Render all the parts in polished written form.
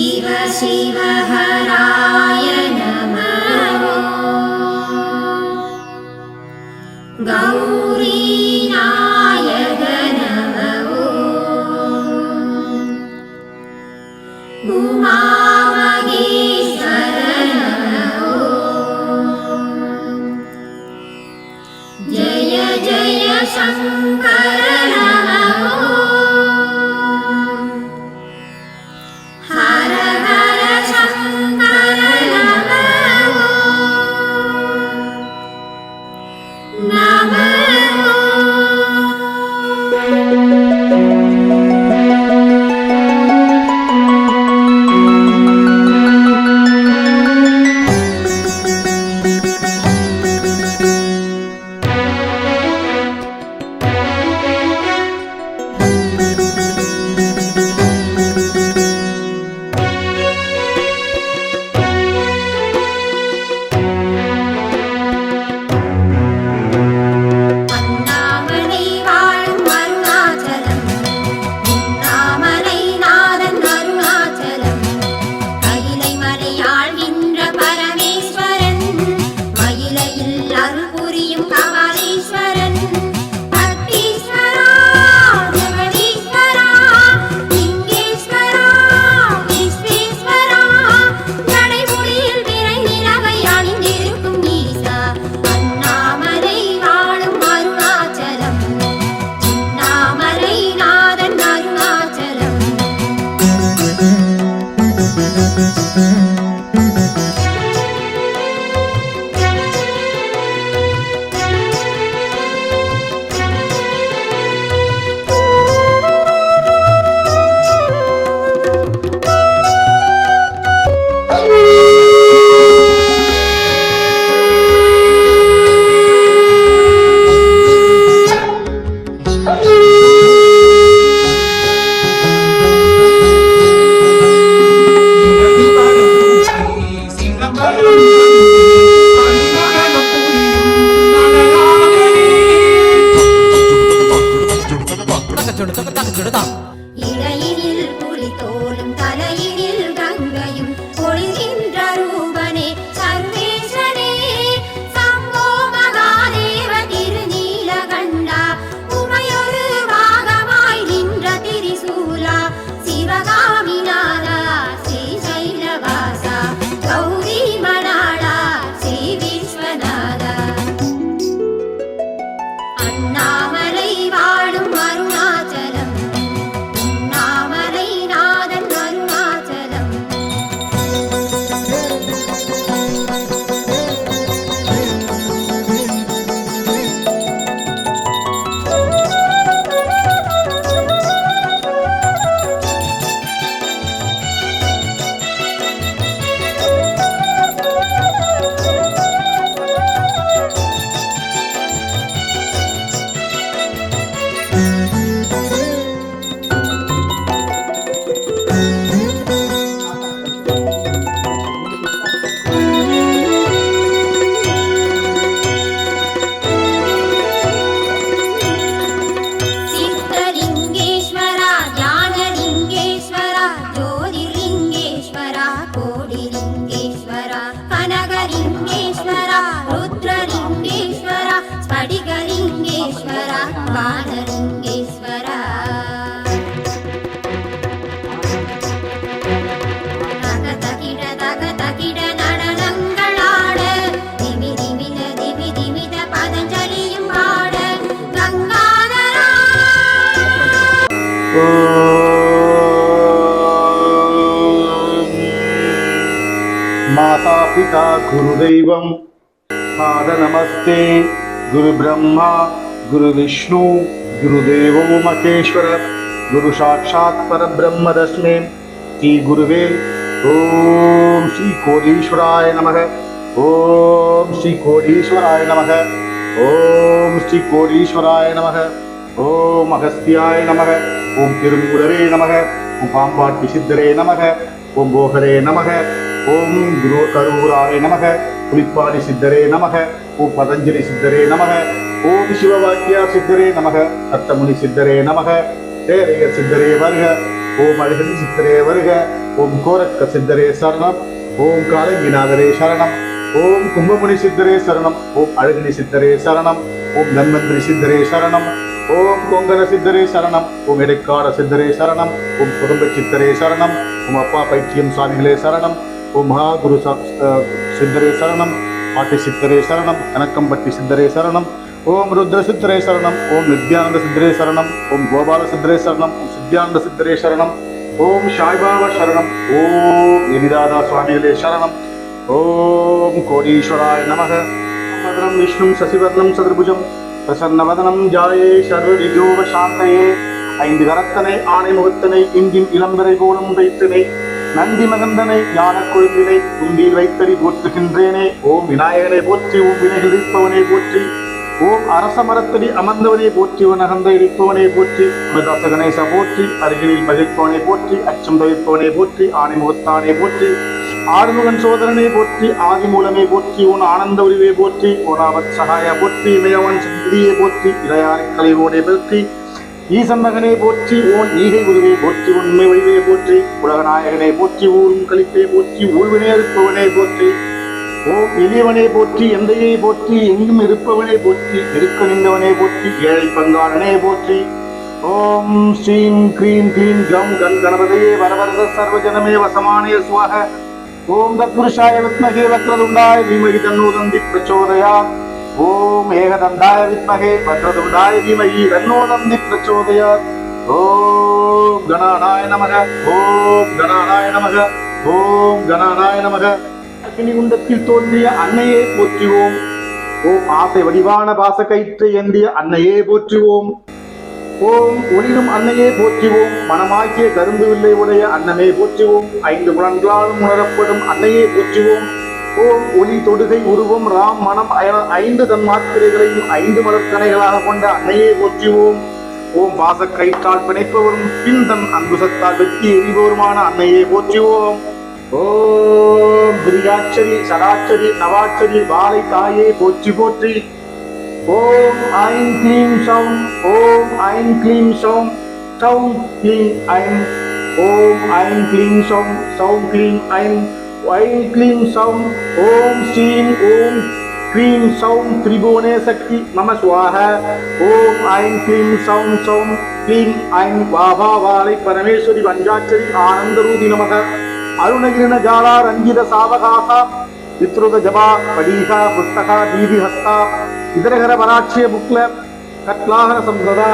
शिव शिव हराय नमः गौरीनायक नमः उमामहेश्वर नमः जय जय शंकर माता पिता गुरुदैवं पाद नमस्ते गुरु ब्रह्मा गुरु विष्णु गुरुदेवो महेश्वर गुरु साक्षात् परब्रह्म तस्मै श्री गुरुवे ओम श्री कोटीश्वराय नमः ओम श्री कोटीश्वराय नमः ओम श्री कोटीश्वराय नमः ओम अगस्त्याय नमः ओम तिरुमूलरे नमः ओम पाम्बाट्टि सिद्धरे नमः ओम बोहरे नमः ओम गुरु करूराय नमः पुलिप्पाडि सिद्धरे नमः ओम पतंजलि सिद्धरे नमः ओम शिववाक्य सिद्धरे नमः अट्टमुनि सिद्धरे नमः தேரையர் சித்தரே வருக ஓம் அழகதி சித்தரே வருக ஓம் கோரக்க சித்தரே சரணம். ஓம் காலங்கிநாதரே சரணம். ஓம் கும்பமுனி சித்தரே சரணம். ஓம் அழகினி சித்தரே சரணம். ஓம் தன்வந்திரி சித்தரே சரணம். ஓம் கொங்கர சித்தரே சரணம். ஓம் இடைக்கார சித்தரே சரணம். ஓம் குடும்ப சித்தரே சரணம். ஓம் அப்பா பைத்தியம் சுவாமிகளே சரணம். ஓம் மகாகுரு சித்தரே சரணம். பாட்டி சித்தரே சரணம். கனக்கம்பட்டி சித்தரே சரணம். ஓம் ருத்ர சித்தரே சரணம். ஓம் நித்யானந்த சித்தரே சரணம். ஓம் கோபால சித்தரே சரணம். ஓம் சித்யானந்த சித்தரே சரணம். ஓம் சாய்பாபா சரணம். ஓம் எதிராதா சுவாமிகளே சரணம். ஓம் கோடீஸ்வராய நமக. பத்ரம் விஷ்ணும் சசிவர்ணம் சதுர்புஜம் பிரசன்னவதனம் ஜாயே சர்வவிகோப சாந்தையே. ஐந்து கரத்தனை ஆணை முகத்தனை இந்தின் இளம்பரை போலும் வைத்தனை நந்தி மகந்தனை ஞான கொழுந்தினை குந்தியில் வைத்தறி போற்றுகின்றேனே. ஓம் விநாயகனை போற்றி. ஓம் வினைகள் இருப்பவனை போற்றி. ஓம் அரச மரத்தடி அமர்ந்தவனை போற்றி. ஓம் அகந்த இடிப்பவனை போற்றி. அமிர்தாச கணேச போற்றி. அருகினில் மகிழ்ப்பவனை போற்றி. அச்சம் தவிர்ப்பவனை போற்றி. ஆணை முகத்தானை போற்றி. ஆறுமுகன் சோதரனை போற்றி. ஆதி மூலமே போற்றி. உன் ஆனந்த உரிவை போற்றி. ஓனாவத் சகாய போற்றி. இமயவன் சித்தியை போற்றி. இளையாரை கலைவோனை போற்றி. ஈசன் மகனை போற்றி. ஓன் ஈகை உருவை போற்றி. உண்மை வடிவை போற்றி. உலகநாயகனை போற்றி. ஊரும் கழிப்பை போற்றி. ஊழ்வினை இருப்பவனை போற்றி. ஓம் எளியவனை போற்றி. எந்தையை போற்றி. எங்கும் இருப்பவனை போற்றி. இருக்க நின்றவனை போற்றி. ஏழை பங்காளனை போற்றி. ஓம் ஸ்ரீம் க்ரீம் க்ளீம் கம் கண் கணபதையே வரவரத சர்வஜனமே வசமானே சுவஹ. ஓம் தத்புருஷாய வித்மகே வக்ரதுண்டாய தீமஹி தன்னோ தந்தி பிரச்சோதயாத். ஓம் ஏகதந்தாய வித்மகே வக்ரதுண்டாய தீமஹி தன்னோ தந்தி பிரச்சோதயாத். ஓம் கணானாய நமக. ஓம் கணானாய நமக. ஓம் கணானாய நமக. அக்னிகுண்டத்தில் தோன்றிய அன்னையே போற்றுவோம். ஓம் ஆசை வடிவான பாச கயிற்று ஏந்திய அன்னையே போற்றுவோம். ஓம் ஒளிரும் அன்னையே போற்றுவோம். மனமாக்கிய கரும்பு வில்லை உடைய அன்னமே போற்றுவோம். ஐந்து புலன்களாலும் உணரப்படும் அன்னையே போற்றுவோம். ஓம் ஒளி தொடுகை உருவம் ராம் மனம் ஐந்து தன்மாத்திரைகளையும் ஐந்து மலர்கணைகளாக கொண்ட அன்னையே போற்றுவோம். ஓம் பாச கயிற்றால் பிணைப்பவரும் பின் தன் அங்குசத்தால் வெற்றி எரிபவருமான அன்னையே போற்றுவோம். ஓம் பிரியாட்சரி சடாட்சரி நவாட்சரி பாலை தாயே போற்றி போற்றி. ஓம் ஐம் க்ளீம் சௌம். ஓம் ஐம் க்ளீம் சௌம். சௌம் க்ளீம் ஐம். ஓம் ஐம் க்ளீம் சௌம். சௌம் க்ளீம் ஐம். ஐம் க்ளீம் சௌம். ஓம் ஸ்ரீம் ஓம் க்ளீம் சௌம் திரிபுவனே சக்தி நம ஸ்வாஹ. ஓம் ஐம் க்ளீம் சௌம் சௌம் க்ளீம் ஐம் வாபா வாலை பரமேஸ்வரி பஞ்சாட்சரி ஆனந்தரூதி நமக. அருணகிரின ஜாலா ரஞ்சித சாவகாசா வித்ருத ஜபா படீகா புஸ்தகா தீதி ஹஸ்தா இதரகர பராட்சிய புக்ல கட்லாகர சம்சதா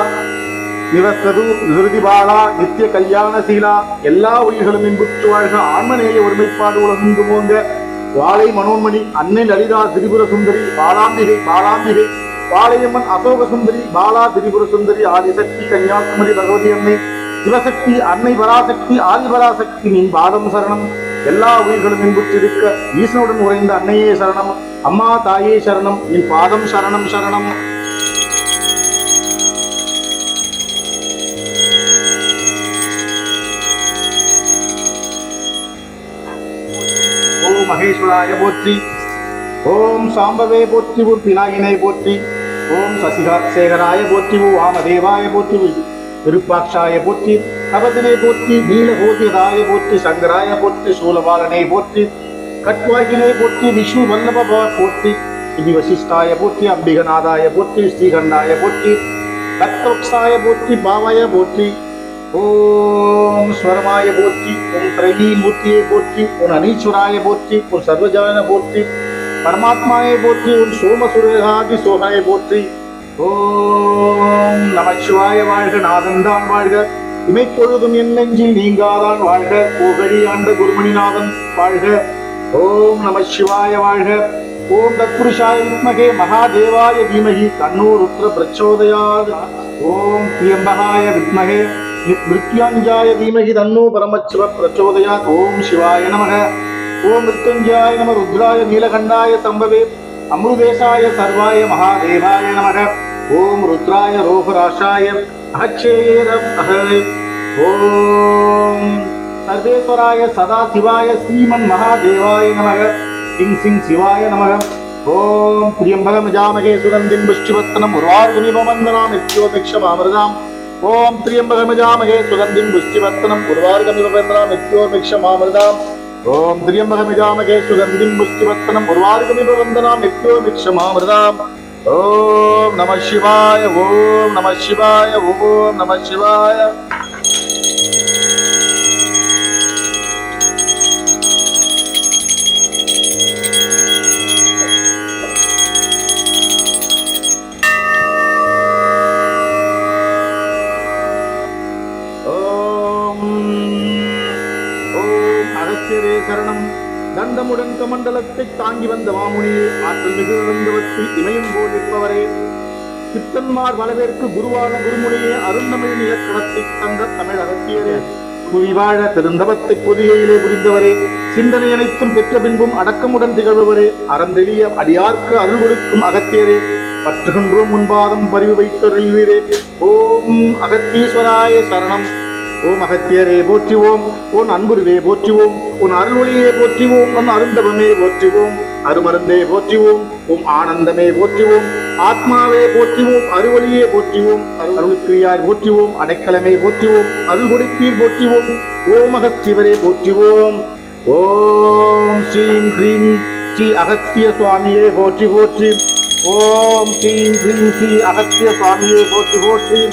நிவஸ்தது நிருதி பாலா நித்திய கல்யாண சீலா. எல்லா உயிர்களும் இன்புற்று வாழ்க. ஆன்மநேய ஒருமைப்பாடு உலகுந்து போங்க. வாழை மனோன்மணி அன்னை லலிதா திரிபுர சுந்தரி பாலாம்பிகை பாலாம்பிகை வாழையம்மன் அசோக சுந்தரி பாலா திரிபுர சுந்தரி ஆதிசக்தி கன்னியாகுமரி பகவதி அன்னை சிவசக்தி அன்னை பராசக்தி ஆதிபராசக்தி நின் பாதம் சரணம். எல்லா உயிர்களும் இன்புற்றிருக்க ஈசனுடன் உறைந்த அன்னையே சரணம். அம்மா தாயே சரணம். நின் பாதம் சரணம் சரணம். ஓம் மகேஸ்வராய போற்றி. ஓம் சாம்பவே போற்றி. ஓம் பினாயினை போற்றி. ஓம் சசிகேகராய போற்றி. ஓ வாமதேவாய போற்றி. விருப்பாட்சாய போற்றி. கபதனை போற்றி. நீலகோதியதாய போற்றி. சங்கராய போற்றி. சூலபாலனை போற்றி. கட்வாகினை போற்றி. விஷ்ணு வல்லப போற்றி. இது வசிஷ்டாய போற்றி. அம்பிகநாதாய போற்றி. ஸ்ரீகண்டாய போற்றி. கத்தவக்ஷாய போற்றி. பாவாய போற்றி. ஓம் ஸ்வரமாய போற்றி. ஓம் திரையீ மூர்த்தியை போற்றி. உன் அனீஸ்வராய போற்றி. உன் சர்வஜான போற்றி. பரமாத்மாயை போற்றி. உன் சோமசுரேகாதி சோகனை போற்றி. ஓம் நமச்சிவாய வாழ்க. நாதன்தான் வாழ்க. இமைப்பொழுதும் என் நெஞ்சில் நீங்காதான் வாழ்க. கோகழி ஆண்ட குருமணிநாதன் வாழ்க. ஓம் நமச்சிவாய வாழ்க. ஓம் தத்புருஷாய வித்மகே மகாதேவாய தீமஹி தன்னோ ருத்ர பிரச்சோதயாத். ஓம் திரியம்பகாய வித்மகே மிருத்யுஞ்சயாய தீமஹி தன்னோ பரமசிவ பிரச்சோதயாத். ஓம் சிவாய நமக. ஓம் மிருத்யுஞ்சயாய நம. ருத்ராய நீலகண்டாய சம்பவே அமிர்தேசாய சர்வாய மகாதேவாய நமக. ஓம் ருத்ராய ரோகராஷாய அஹச்சேரே. ஓம் சர்வேஸ்வராய சதாசிவாய ஸ்ரீமன் மகாதேவாய நமக. சிங் சிங் சிவாய நமக. ஓம் பிரியம்பகம் ஜாமகே சுகந்தின் புஷ்டிவத்தனம் உருவார்குணிபமந்தனாம் நித்யோபிக்ஷமாமிருதாம். ஓம் திரியம்பகமிஜாமகே சுகந்திம் புஷ்டிவர்த்தனம் உருவார்கமிவ வேந்திராம் நித்யோமிக்ஷமாமிர்தாம் ஓம் திரியம்பகமிஜாமகே சுகந்திம் புஷ்டிவர்த்தனம் உருவார்கமிவ வந்தனாம் நித்யோமிக்ஷமாமிர்தாம் ஓம் நம சிவாய ஓம் நம சிவாய ஓம் நம சிவாய. அகஸ்தியரே சரணம். தண்டமுடன் கமண்டலத்தை தாங்கி வந்த மாமுனியே, ஆற்றல் மிகுந்தவற்றி இமயம் போல் நிற்பவரே, சித்தன்மார் வளவேற்கு குருவான குருமுனியே, அருந்தமிழின் இலக்கணத்தை தந்த தமிழ் அகஸ்தியரே, புவி வாழ திருந்தவத்தை பொதியிலே புரிந்தவரே, சிந்தனை அனைத்தும் பெற்ற பின்பும் அடக்கமுடன் திகழ்பவரே, அறந்தெளிய அடியார்க்கு அருள் கொடுக்கும் அகத்தியரே, பற்றுகின்றோம் முன்பாதம் பரிவு வைத்தருள்வீரே. ஓம் அகத்தீஸ்வராய சரணம். ஓம் அகத்தியரே போற்றிவோம், உன் அன்புருவே போற்றிவோம், உன் அருளொளியே போற்றிவோம், உன் அருந்தவமே போற்றிவோம், அருமருந்தே போற்றிவோம், உம் ஆனந்தமே போற்றிவோம், ஆத்மாவே போற்றிவோம், அருவொளியே போற்றிவோம், அருளுக்கிரியார் போற்றிவோம், அடைக்கலமே போற்றிவோம், அருள் கொடுப்பீர் போற்றிவோம். ஓம் அகத்தியவரே போற்றிவோம். ஓம் ஸ்ரீம் ஹ்ரீம் ஸ்ரீ அகத்திய சுவாமியே போற்றி போற்றி. ஓம் ஸ்ரீம் ஹ்ரீம் ஸ்ரீ அகத்திய சுவாமியே போற்றி போற்றி.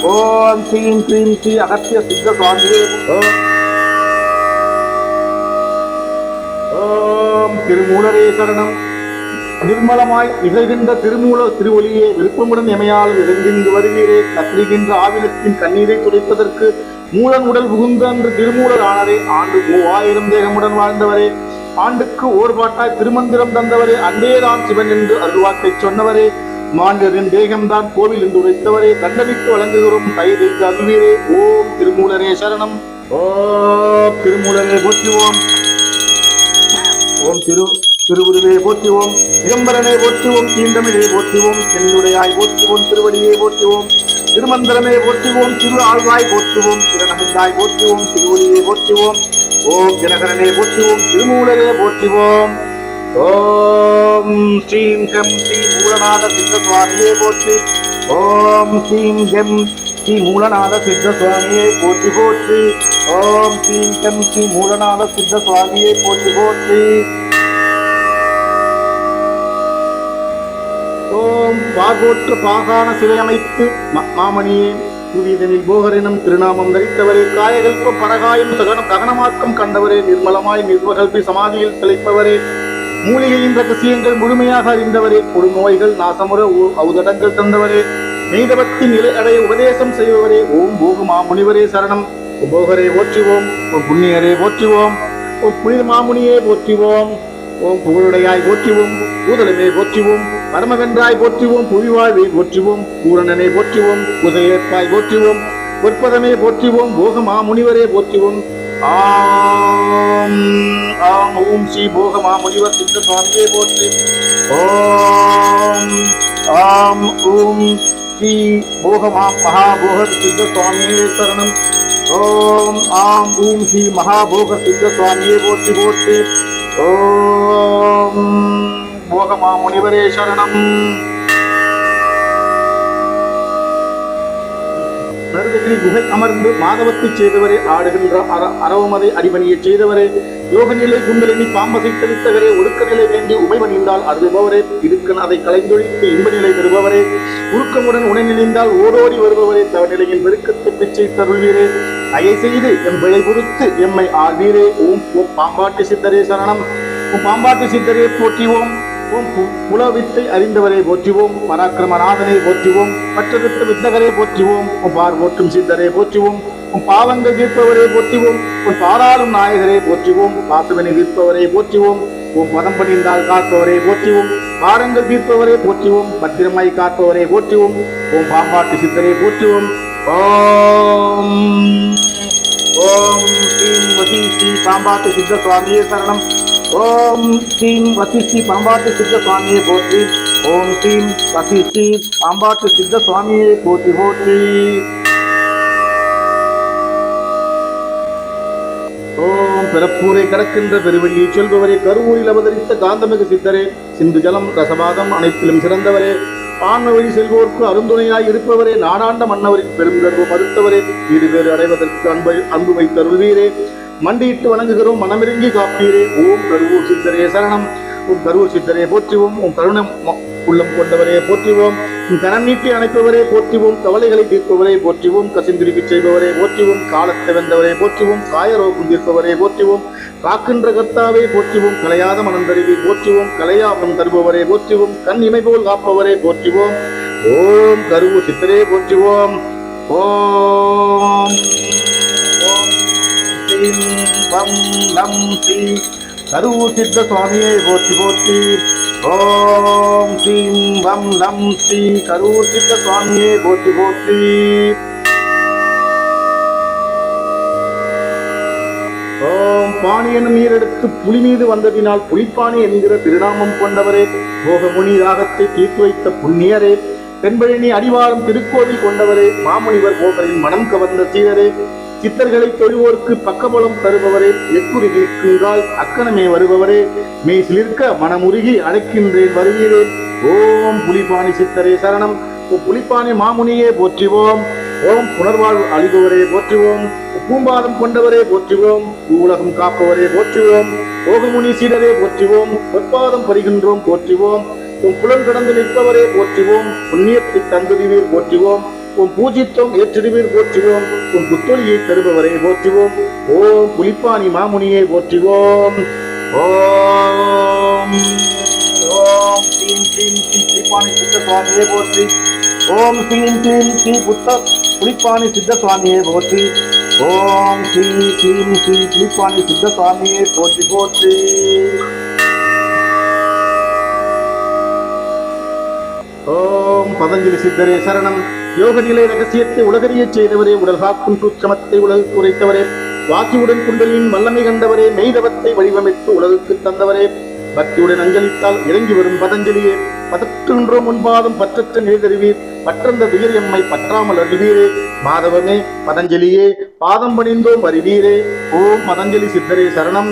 ஓம் ஸ்ரீம் ஹ்ரீம் ஸ்ரீ அகத்திய சித்த சுவாமியே. ஓம் திருமூலரே சரணம். நிர்மலமாய் நிகழ்கின்ற திருமூல திருவொலியே, விருப்பமுடன் எமையால் எழுந்திருந்து வருவீரே, கத்திரிகின்ற ஆவினத்தின் கண்ணீரை துடைப்பதற்கு மூலன் உடல் புகுந்த அன்று திருமூலர் ஆனரே, ஆண்டு 3000 தேகமுடன் வாழ்ந்தவரே, ஆண்டுக்கு ஓர்பாட்டாய் திருமந்திரம் தந்தவரே, அண்டேதான் சிவன் என்று அருள்வாக்கை சொன்னவரே, மாண்டரின் தேகம்தான் கோவில் என்று உரைத்தவரே, தண்டனைக்கு வழங்குகிறோம் தயவு அருள்வீரே. ஓம் திருமூலரே சரணம். ஓம் திருமூலரே போற்றுவோம். ஓம் திருவுருவே போற்றுவோம், திகம்பரனே போற்றுவோம், தீண்டமிழே போற்றுவோம், சென்னுடையாய் போற்றுவோம், திருவடியே போற்றுவோம், திருமந்திரமே போற்றுவோம், திரு ஆழ்வாய் போற்றுவோம், திறனமிழ்ந்தாய் போற்றுவோம், திருவொலியே போற்றுவோம். ஓம் தினகரனே போற்றுவோம், திருமூலரே போற்றுவோம். ஓம் ஸ்ரீம் ஹெம் ஸ்ரீ மூலநாத சித்த சுவாமியே போற்றி. ஓம் ஸ்ரீம் ஹெம் ஸ்ரீ மூலநாத சித்த சுவாமியே போற்றி போற்றி. ஓம் ஸ்ரீம் ஹெம் ஸ்ரீ மூலநாத சித்த சுவாமியே போற்றி போற்றி. ஓம் பார்வோற்ற பாகான சிலை அமைத்து மாமணியே, புவிதனில் போகரெனும் திருநாமம் தரித்தவரே, காயகல்ப பரகாயம் ககனமாக்கம் கண்டவரே, நிர்மலமாய் நிர்வகல்பி சமாதியில் திளைப்பவரே, மூலிகையின் ரகசியங்கள் முழுமையாக அறிந்தவரே, கொடுநோய்கள் நாசமுற ஔதடங்கள் தந்தவரே, மெய்தவத்தின் நிலை அடைய உபதேசம் செய்பவரே, ஓம் போகு மாமுனிவரே சரணம். போகரே போற்றுவோம், ஓம் புண்ணியரே போற்றுவோம், ஓம் புனித மாமுனியே போற்றுவோம். ஓம் புகழுடையாய் போற்றுவோம், பூதலமே போற்றுவோம், பரமவென்றாய் போற்றுவோம், புவிவாழ்வை போற்றுவோம், பூரணனை போற்றுவோம், புதையேற்பாய் போற்றுவோம், பொற்பதமே போற்றுவோம், போக மாமுனிவரே போற்றுவோம். ஆம் ஆம் ஓம் ஸ்ரீ போக மாமுனிவர் சித்த சுவாமியே போற்றி. ஓம் ஆம் ஓம் ஸ்ரீ போக மகாபோக சித்த சுவாமியே சரணம். ஓம் ஆம் ஓம் ஸ்ரீ மகாபோக சித்த சுவாமியே போற்றி போற்றி. ஓம் போக மாமுனிவரே சரணம். நருதகிரி குகை அமர்ந்து மாதவத்தை செய்தவரே, ஆடுகின்ற அரவமதை அடிபணியை செய்தவரே, யோக நிலை குண்டலினி பாம்பசை தெளித்தவரே, ஒடுக்க நிலை வேண்டி உமைவணிந்தால் அருள்பவரே, இருக்கன் அதை கலைந்தொழித்து இன்ப நிலை பெறுபவரே, உருக்கமுடன் உணநிலைந்தால் ஓடோடி வருபவரே, தவநிலையின் பெருக்கத்தை பிச்சை தருள்வீரே, அயை செய்து எம் விளை பொறுத்து எம்மை ஆழ்வீரே. ஓம் ஓம் பாம்பாட்டி சித்தரே சரணம். ஓம் பாம்பாட்டி சித்தரே போற்றிவோம். ஓம் புலவித்தை அறிந்தவரை போற்றுவோம், பராக்கிரமநாதனை போற்றுவோம், பற்றவித்த வித்தகரை போற்றுவோம், உம் பார் போற்றும் சித்தரை போற்றுவோம், உம் பாவங்கள் தீர்ப்பவரை போற்றுவோம், உம் பாராளும் நாயகரை போற்றுவோம், பாசுவனை தீர்ப்பவரை போற்றுவோம், உம் பதம் பணிந்தால் காப்பவரை போற்றுவோம், பாரங்கள் தீர்ப்பவரை போற்றுவோம், பத்திரமாய் காப்பவரை போற்றுவோம். ஓம் பாம்பாட்டு சித்தரை போற்றுவோம். ஓம் ஓம் ஸ்ரீம் வசி ஸ்ரீ பாம்பாட்டு சித்த சுவாமியே சரணம். ஓம் ஸ்ரீம் வசிஷ்டி பாம்பாட்டு சித்த சுவாமியை போற்றி. ஓம் ஸ்ரீம் வசிஷ்டி பாம்பாட்டு சித்த சுவாமியை போற்றி போற்றி. ஓம் பிறப்பூரை கடக்கின்ற பெருவெளியை சொல்பவரே, கருவூரில் அவதரித்த காந்தமிகு சித்தரே, சிந்து ஜலம் ரசபாதம் அனைத்திலும் சிறந்தவரே, ஆன்ம வழி செல்வோர்க்கு அருந்துணையாய் இருப்பவரே, நாடாண்ட மன்னவரின் பெருங்கர்வு மறுத்தவரே, வீடு பேறு அடைவதற்கு அன்பு வைத்தருள்வீரே, மண்டியிட்டு வணங்குகிறோம் மனமிறங்கி காப்பீரே. ஓம் கருவூர் சித்தரே சரணம். உம் கருவூர் சித்தரே போற்றுவோம். உம் கருணம் உள்ளம் கொண்டவரே போற்றுவோம். உம் கரம் நீட்டி அணைப்பவரே போற்றுவோம். கவலைகளை தீர்ப்பவரே போற்றுவோம். கசிந்திருப்பி செய்பவரே போற்றுவோம். காலத்தை வென்றவரே போற்றுவோம். காயரோகம் தீர்ப்பவரே போற்றுவோம். காக்கின்ற கர்த்தாவே போற்றுவோம். கலையாத மனந்தறிவி போற்றுவோம். கலையாபம் தருபவரே போற்றுவோம். கண் இமை போல் காப்பவரே போற்றுவோம். ஓம் கருவூர் சித்தரே போற்றுவோம். ஓம் ஓம் ஸ்ரீம் வம் லம் ஸ்ரீ கருவூர் சித்த சுவாமியை போற்றி போற்றி. ஓம் ஸ்ரீம் வம் லம் ஸ்ரீ கருவூர் சித்த சுவாமியை போற்றி போற்றி. ஓம் பாணி எனும் நீரெடுத்து புலி மீது வந்ததினால் புலிப்பாணி என்கிற திருநாமம் கொண்டவரே, போகமுனி ராகத்தை தீர்த்து வைத்த புண்ணியரே, தென்பழனி அடிவாரம் திருக்கோவில் கொண்டவரே, மாமுனிவர் போகரின் மனம் கவர்ந்த சீரரே, சித்தர்களை தொழுவோருக்கு பக்கபலம் தருபவரே, எக்குறி நிற்குங்கால் அக்கணமே வருபவரே, மெய் சிலிர்க்க மனமுருகி அழைக்கின்றேன் வருவீரே. ஓம் புலிப்பாணி சித்தரே சரணம். புலிப்பாணி மாமுனியே போற்றுவோம். ஓம் புனர்வாழ்வு அளிபவரே போற்றுவோம். பூம்பாதம் கொண்டவரே போற்றுவோம். உலகம் காப்பவரே போற்றுவோம். ஓகமுனி சீடரே போற்றுவோம். பொற்பாதம் பறிகின்றோம் போற்றுவோம். உம் புலம் கடந்து நிற்பவரே போற்றுவோம். புண்ணியத்தை தந்துடுவீர் போற்றுவோம். உம் பூஜித்தோம் ஏற்றிடுவீர் போற்றுவோம். உம் புத்தொழியை தருபவரை போற்றுவோம். ஓம் புலிப்பாணி மாமுனியை போற்றுவோம். ஓம் ஓம் ஸ்ரீம் ஸ்ரீம் ஸ்ரீ புலிப்பாணி சித்த சுவாமியை போற்றி. ஓம் ஸ்ரீம் ஸ்ரீம் ஸ்ரீ புலிப்பாணி சித்த சுவாமியை போற்றி. ஓம் ஸ்ரீ ஸ்ரீம் ஸ்ரீ புலிப்பாணி சித்த சுவாமியை போற்றி போற்றி. ஓம் பதஞ்சலி சித்தரே சரணம். யோக நிலை ரகசியத்தை உலகறிய செய்தவரே, உடல் காக்கும் சூட்சமத்தை உலகுக்கு உரைத்தவரே, வாக்கியுடன் குண்டலின் வல்லமை கண்டவரே, மெய்தவத்தை வடிவமைத்து உலகுக்கு தந்தவரே, பக்தியுடன் அஞ்சலித்தால் இறங்கி வரும் பதஞ்சலியே, பதற்றுகின்றோம் முன்பாதம் பற்றற்ற நிலைதருவீர், பற்றந்த துயர் எம்மை பற்றாமல் அறிவீரே, மாதவமே பதஞ்சலியே பாதம் பணிந்தோம் அறிவீரே. ஓம் பதஞ்சலி சித்தரே சரணம்.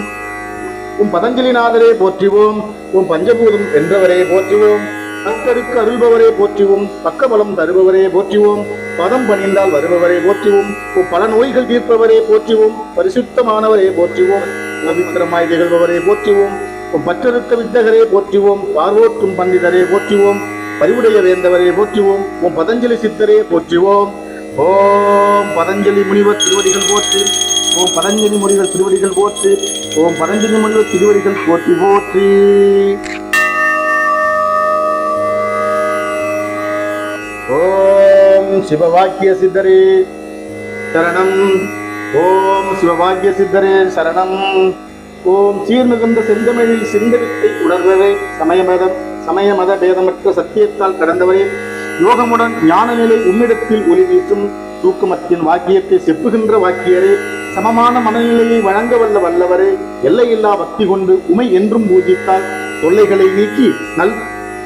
உம் பதஞ்சலிநாதரே போற்றுவோம். உம் பஞ்சபூதம் என்றவரே போற்றுவோம். பக்தருக்கு அருள்பவரே போற்றுவோம். பக்கபலம் தருபவரே போற்றுவோம். பதம் பணிந்தால் வருபவரே போற்றுவோம். பல நோய்கள் தீர்ப்பவரே போற்றுவோம். பரிசுத்தமானவரே போற்றுவோம். பவித்திரமாய் திகழ்பவரே போற்றுவோம். பற்றறுத்த வித்தகரே போற்றுவோம். பார்வோற்றும் பண்டிதரே போற்றுவோம். பரிவுடைய வேந்தவரே போற்றுவோம். உம் பதஞ்சலி சித்தரே போற்றுவோம். ஓம் பதஞ்சலி முனிவர் திருவடிகள் போற்றி. ஓம் பதஞ்சலி முனிவர் திருவடிகள் போற்றி. ஓம் பதஞ்சலி முனிவர் திருவடிகள் போற்றி போற்றி. ஓம் சிவவாக்கிய சித்தரே சரணம். ஓம் சிவவாக்கிய சித்தரே சரணம். ஓம் சீர்மிகுந்த செந்தமிழில் சிந்தவித்தை உணர்வரே, சமய மத பேதமற்ற சத்தியத்தால் கடந்தவரே, யோகமுடன் ஞான நிலை உம்மிடத்தில் ஒளி வீசும் தூக்குமத்தின் வாக்கியத்தை செப்புகின்ற வாக்கியரே, சமமான மனநிலையை வழங்க வல்லவரே, எல்லையில்லா பக்தி கொண்டு உமை என்றும் பூஜித்தால் தொல்லைகளை நீக்கி நல்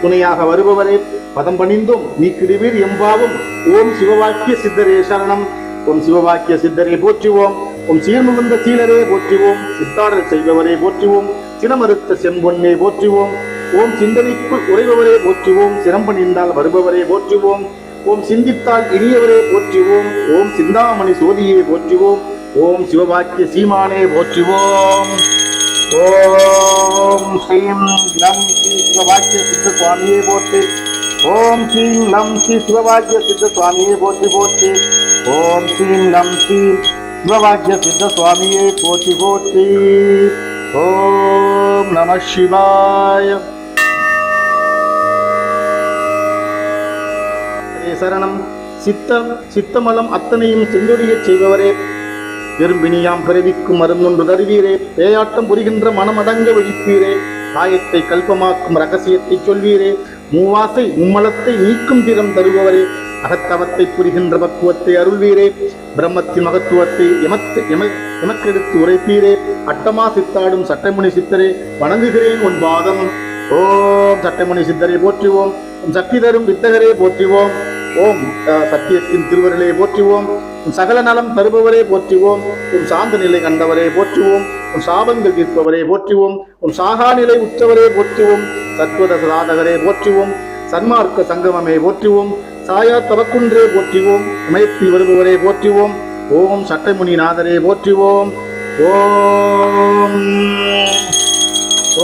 துணையாக வருபவரே, பதம் பணிந்தோம் நீக்கிடுவீர் எம்பாவும். ஓம் சிவவாக்கிய சித்தரே சரணம். ஓம் சிவவாக்கிய சித்தரே போற்றுவோம். ஓம் சீர்முகுந்த சீலரே போற்றுவோம். சித்தாடல் செய்பவரே போற்றுவோம். சினமறுத்த செம்பொன்னே போற்றுவோம். ஓம் சிந்தனைக்குள் உறைபவரே போற்றுவோம். சிரம்பணிந்தால் வருபவரே போற்றுவோம். ஓம் சிந்தித்தால் இனியவரே போற்றுவோம். ஓம் சிந்தாமணி சோதியே போற்றுவோம். ஓம் சிவவாக்கிய சீமானே போற்றுவோம். ஓம் ஸ்ரீம் லம் ஸ்ரீ சிவவாக்கிய சித்த சுவாமியே போற்றி. ஓம் ஸ்ரீம் லம் ஸ்ரீ சிவவாக்கிய சித்த சுவாமியே போற்றி போற்றி. ஓம் ஸ்ரீம் லம் ஸ்ரீ சிவவாக்கிய சித்த சுவாமியே போற்றி போற்றி. ஓம் நம சிவாய. சரணம். சித்தமலம் அத்தனையும் செந்தொழியச் செய்பவரே, பெரும்பிணியாம் பிறவிக்கும் மருந்தொன்று தருவீரே, பேயாட்டம் புரிகின்ற மனமடங்க விழிப்பீரே, காயத்தை கல்பமாக்கும் ரகசியத்தை சொல்வீரே, மூவாசை மும்மலத்தை நீக்கும் திறம் தருபவரே, அகத்தவத்தை புரிகின்ற பக்குவத்தை அருள்வீரே, பிரம்மத்தின் மகத்துவத்தை எமக்கெடுத்து உரைப்பீரே, அட்டமா சித்தாடும் சட்டமுனி சித்தரே வணங்குகிறேன் உன் பாதம். ஓம் சட்டமுனி சித்தரை போற்றுவோம். சக்தி தரும் வித்தகரே போற்றுவோம். ஓம் சத்தியத்தின் திருவருளே போற்றுவோம். சகல நலம் தருபவரே போற்றுவோம். சாந்த நிலை கண்டவரே போற்றுவோம். சாபங்கள் தீர்ப்பவரே போற்றுவோம். சாகா நிலை உற்றவரே போற்றுவோம். தத்துவத சாதகரே போற்றுவோம். சன்மார்க்க சங்கமமே போற்றுவோம். சாயா தவக்குன்றே போற்றுவோம். சமயத்தில் வருபவரே போற்றுவோம். ஓம் சட்டைமுனிநாதரே போற்றுவோம். ஓம்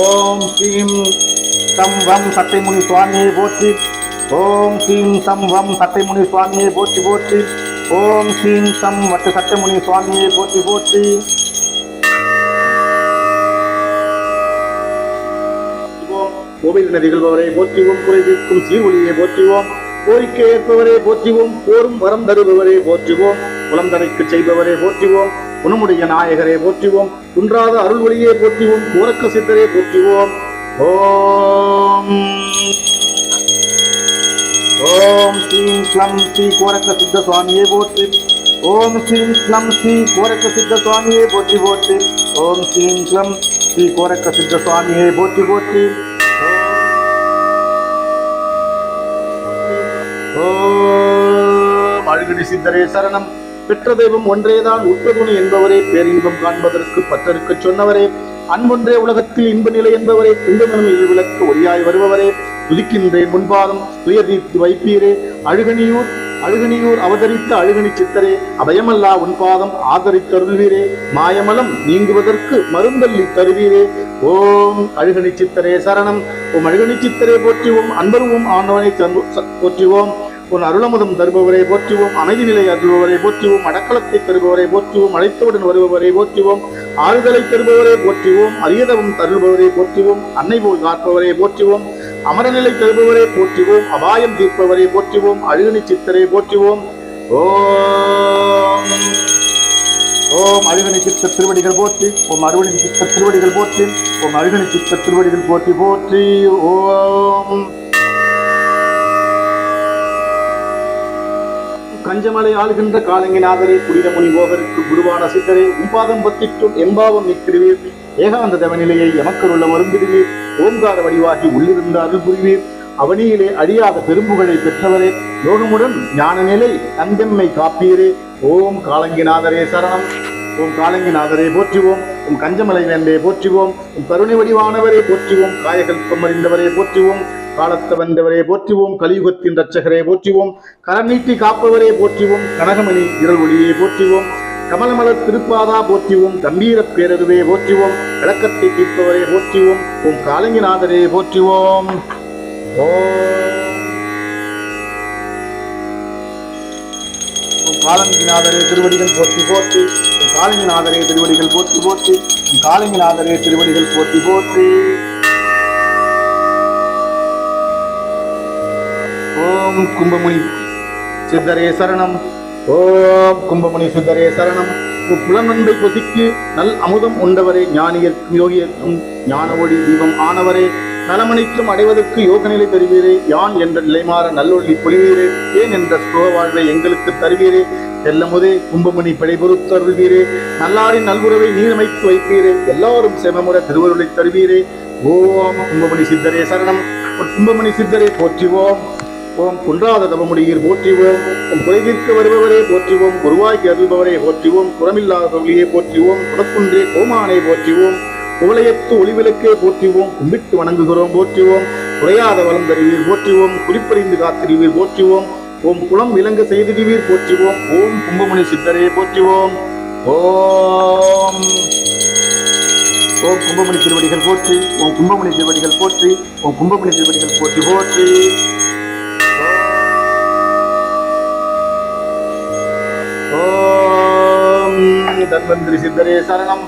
ஓம் ஸ்ரீம் தம் வம் சட்டைமுனி சுவாமியை போற்றி. ஓம் ஸ்ரீம் தம் வம் சட்டைமுனி சுவாமியை போற்றி போற்றி. ஓம் ஸ்ரீம் தம் வட்டு சட்டைமுனி சுவாமியை போற்றி போற்றி. கோவில் நிகழ்பவரை போற்றுவோம். குறை தீர்க்கும் சீர்வொழியை போற்றுவோம். கோரிக்கை ஏற்பவரை போற்றுவோம். போரும் வரம் தருபவரை போற்றுவோம். குலம் தடைக்கு செய்பவரை போற்றுவோம். குணமுடைய நாயகரை போற்றுவோம். குன்றாத அருள் ஒளியை போற்றுவோம். கோரக்க சித்தரை போற்றுவோம். ஓம் ஓம் ஸ்ரீம் ஸ்லம் ஸ்ரீ கோரக்க சித்த சுவாமியை போற்றி. ஓம் ஸ்ரீம் ஸ்லம் ஸ்ரீ கோரக்க சித்த சுவாமியை போற்றி போற்றி. ஓம் ஸ்ரீம் ஸ்லம் ஸ்ரீ கோரக்க சித்த சுவாமியை போற்றி போற்றி. ஓம் அழுகடி சித்தரே சரணம். பெற்ற தெய்வம் ஒன்றேதான் உற்றதுணை என்பவரே, பேரின்பம் காண்பதற்கு பற்றறுக்க சொன்னவரே, அன்பொன்றே உலகத்தில் இன்ப நிலை என்பவரே, துன்பமெனும் இரு விளக்கு ஒளியாய் வருபவரே, துதிக்கின்றேன் முன்பாதம் துயர்தீர்த்து வைப்பீரே. அழுகனியூர் அவதரித்த அழுகணி சித்தரே, அபயமல்லா உன்பாதம் ஆதரித்தருள்வீரே, மாயமலம் நீங்குவதற்கு மருந்தள்ளி தருவீரே. ஓம் அழுகணி சித்தரே சரணம். ஓம் அழுகணி சித்தரே போற்றுவோம். அன்பருவோம் ஆண்டவனை போற்றுவோம். உன் அருளமுதம் தருபவரை போற்றுவோம். அமைதி நிலை அருள்பவரை போற்றுவோம். அடக்கலத்தை தருபவரை போற்றுவோம். அழைத்தவுடன் வருபவரை போற்றுவோம். ஆறுதலை தருபவரை போற்றுவோம். அரியதவும் தருபவரை போற்றுவோம். அன்னை போல் காப்பவரை போற்றுவோம். அமரநிலை தருபவரை போற்றுவோம். அபாயம் தீர்ப்பவரை போற்றுவோம். அழுகணி சித்தரை போற்றுவோம். ஓம் ஓம் அழுகணி சித்த திருவடிகள் போற்றி. ஓம் அருகணி சித்த திருவடிகள் போற்றி. ஓம் அழுகணி சித்த திருவடிகள் போற்றி போற்றி. ஓம் கஞ்சமலை ஆளுகின்ற காலங்கிநாதரே, புனித முனிவோகருக்கு குருவான சித்தரே, உம்பாதம் பத்திற்றும் எம்பாவம் நிற்கிறீர். ஏகாந்த தவநிலையை எமக்கருள்ள மருந்திடுவீர். ஓங்கார வடிவாகி உள்ளிருந்த அருள் புரிவீர். அவனியிலே அழியாத பெரும்புகளை பெற்றவரே, யோகமுடன் ஞான நிலை தந்தெம்மை காப்பீரே. ஓம் காலங்கிநாதரே சரணம். ஓம் காலங்கிநாதரே போற்றுவோம். உம் கஞ்சமலை வேண்டே போற்றுவோம். உம் கருணை வடிவானவரே போற்றுவோம். காயகல்பம் அறிந்தவரே போற்றுவோம். காலத்த வந்தவரே போற்றுவோம். கலியுகத்தின் இரட்சகரே போற்றுவோம். கரம் நீட்டி காப்பவரே போற்றுவோம். கனகமணி இரல் ஒளியை போற்றுவோம். கமலமலர் திருப்பாதா போற்றுவோம். கம்பீர பேரருவே போற்றுவோம். விளக்கத்தை தீர்ப்பவரே போற்றுவோம். ஓம் காலங்கிநாதரே போற்றுவோம். ஓம் காலங்கிநாதரே திருவடிகள் போற்றி போற்றி. ஓம் காலங்கிநாதரே திருவடிகள் போற்றி போற்றி. ஓம் காலங்கிநாதரே திருவடிகள் போற்றி போற்றி. ஓம் கும்பமுனி சித்தரே சரணம். ஓம் கும்பமுனி சித்தரே சரணம். புலனன்பை பொசிக்கு நல் அமுதம் உண்டவரே, ஞானியர்க்கும் யோகியர்க்கும் ஞான ஒளி தீபம் ஆனவரே, நலமனைத்தும் அடைவதற்கு யோகநிலை தருவீரே. யான் என்ற நிலைமாற நல்லொளி பொழிவீரே. ஏன் என்ற சுக வாழ்வை எங்களுக்கு தருவீரே. செல்லமுதே கும்பமுனி பிழை பொறுத்து அருள்வீரே. நல்லாரின் நல்குறவை நீரமைத்து வைப்பீரே. எல்லாரும் செமமுற திருவருளை தருவீரே. ஓம் கும்பமுனி சித்தரே சரணம். கும்பமுனி சித்தரே போற்றுவோம். ஓம் குன்றாத தவமுடியீர் போற்றுவோம். உம் குறைதீர்க்க வருபவரே போற்றுவோம். குருவாய்க்கு அருள்பவரே போற்றுவோம். குறமில்லாத ஒளியை போற்றுவோம். குடக்குன்றே கோமானை போற்றுவோம். குவளையத்து ஒளிவிளக்கே போற்றுவோம். கும்பிட்டு வணங்குகிறோம் போற்றுவோம். குறையாத வளம் தருவீர் போற்றுவோம். குறிப்பறிந்து காத்திருவீர் போற்றுவோம். ஓம் குளம் விளங்க செய்திடுவீர் போற்றுவோம். ஓம் கும்பமுனி சித்தரே போற்றுவோம். ஓம் ஓம் கும்பமுனி திருவடிகள் போற்றி. ஓம் கும்பமுனி திருவடிகள் போற்றி. ஓம் கும்பமுனி திருவடிகள் போற்றி போற்றி. ஓம் தன்வந்திரி சித்தரே சரணம்.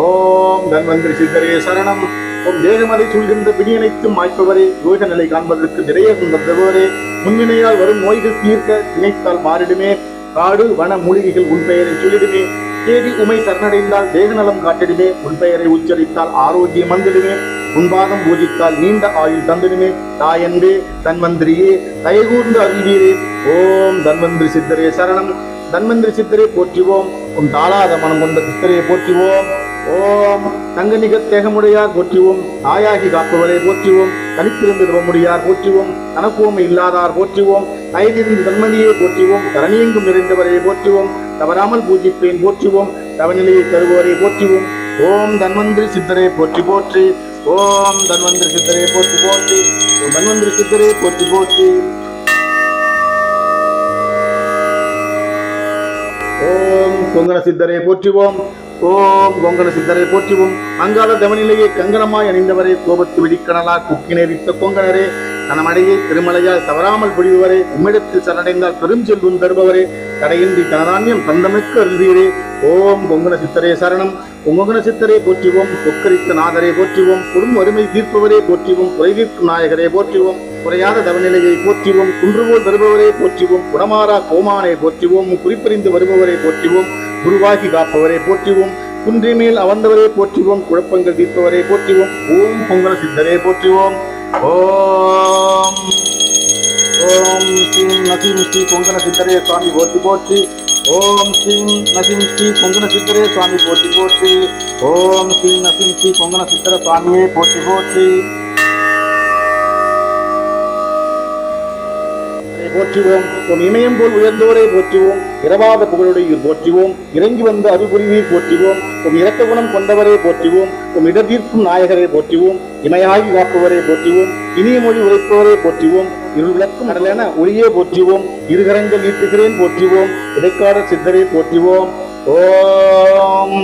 ஓம் தன்வந்திரி சித்தரே சரணம். ஓம் தேகமதை சூழ்கின்ற பிடியனைத்தும் மாய்ப்பவரே, யோக நிலை காண்பதற்கு திரையகம் தந்தவரே, முன்வினையால் வரும் நோய்கள் தீர்க்க நினைத்தால் மாறிடுமே. காடு வன மூலிகைகள் உன் பெயரை சொல்லிடுமே. தேடி உமை சரணடைந்தால் தேகநலம் காட்டிடுமே. உன் பெயரை உச்சரித்தால் ஆரோக்கியம் வந்திடுமே. உன்பாதம் பூஜித்தால் நீண்ட ஆயுள் தந்திடுமே. தாயன்பே தன்வந்திரியே தயகூர்ந்து அருள்வீரே. ஓம் தன்வந்திரி சித்தரே சரணம். தன்வந்திரி சித்தரே போற்றுவோம். உன் தாளாத மனம் கொண்ட சித்தரே போற்றுவோம். ஓம் தங்கநிக தேகமுடையார் போற்றுவோம். தாயாகி காப்பவரை போற்றுவோம். தனித்திருந்து தவமுடியார் போற்றுவோம். தனக்கோமை இல்லாதார் போற்றுவோம். தயனிருந்து தன்மதியை போற்றுவோம். தரணியெங்கும் நிறைந்தவரை போற்றுவோம். தவறாமல் பூஜிப்பேன் போற்றுவோம். தவநிலையை தருபவரை போற்றுவோம். ஓம் தன்வந்திரி சித்தரே போற்றி போற்றி. ஓம் தன்வந்திரி சித்தரே போற்றி போற்றி. ஓம் தன்வந்திரி சித்தரே போற்றி போற்றி. ஓம் கொங்கண சித்தரே போற்றுவோம். ஓம் கொங்கண சித்தரை போற்றுவோம். அங்காத தவநிலையை கங்கணமாய் அணிந்தவரே, கோபத்து வெடிக்கணலா குக்கினேரித்த கொங்கணரே, தனமடையை திருமலையால் தவறாமல் பொழிபவரே, உம்மிடத்தில் சரணடைந்தால் பெரும் செல்வம் தருபவரே, தடையின்றி தனதான்யம் தந்தமிக்க அருள்வீரே. ஓம் கொங்கண சித்தரே சரணம். கொங்கண சித்தரே போற்றுவோம். கொக்கரித்த நாதரே போற்றுவோம். குறும் வறுமை தீர்ப்பவரே போற்றுவோம். குறைதீர்க்கும் நாயகரே போற்றுவோம். குறையாத தவநிலையை போற்றுவோம். குன்றுபோல் வருபவரே போற்றுவோம். குணமாரா கோமானை போற்றுவோம். குறிப்பறிந்து வருபவரை போற்றுவோம். குருவாகி காப்பவரை போற்றுவோம். குன்றி மேல் அமர்ந்தவரை போற்றுவோம். குழப்பங்கள் தீர்ப்பவரை போற்றுவோம். ஓம் கொங்கண சித்தரே போற்றுவோம். ஓம் ஓம் ஸ்ரீம் நசீம் ஸ்ரீ கொங்கண சித்தரே சுவாமி போற்றி போற்றி. ஓம் ஸ்ரீம் நசீம் ஸ்ரீ கொங்கண சித்தரே சுவாமி போற்றி போற்றி. ஓம் ஸ்ரீம் நசீம் ஸ்ரீ கொங்கண சித்தர சுவாமியே போற்றி போற்றி. போற்றுவோம். உம் இமயம் போல் உயர்ந்தோரை போற்றுவோம். இரவாத புகழுடைய போற்றுவோம். இறங்கி வந்த அருள்புரிவீர் போற்றுவோம். உம் இரக்க குணம் கொண்டவரை போற்றுவோம். உம் இடர்தீர்க்கும் நாயகரை போற்றுவோம். இமையாகி காப்பவரை போற்றுவோம். இனிய மொழி உரைப்பவரை போற்றுவோம். இருள் விளக்கும் கடலான ஒளியே போற்றுவோம். இருகரங்கள் நீட்டுகிறேன் போற்றுவோம். இடைக்காடர் சித்தரை போற்றுவோம். ஓம்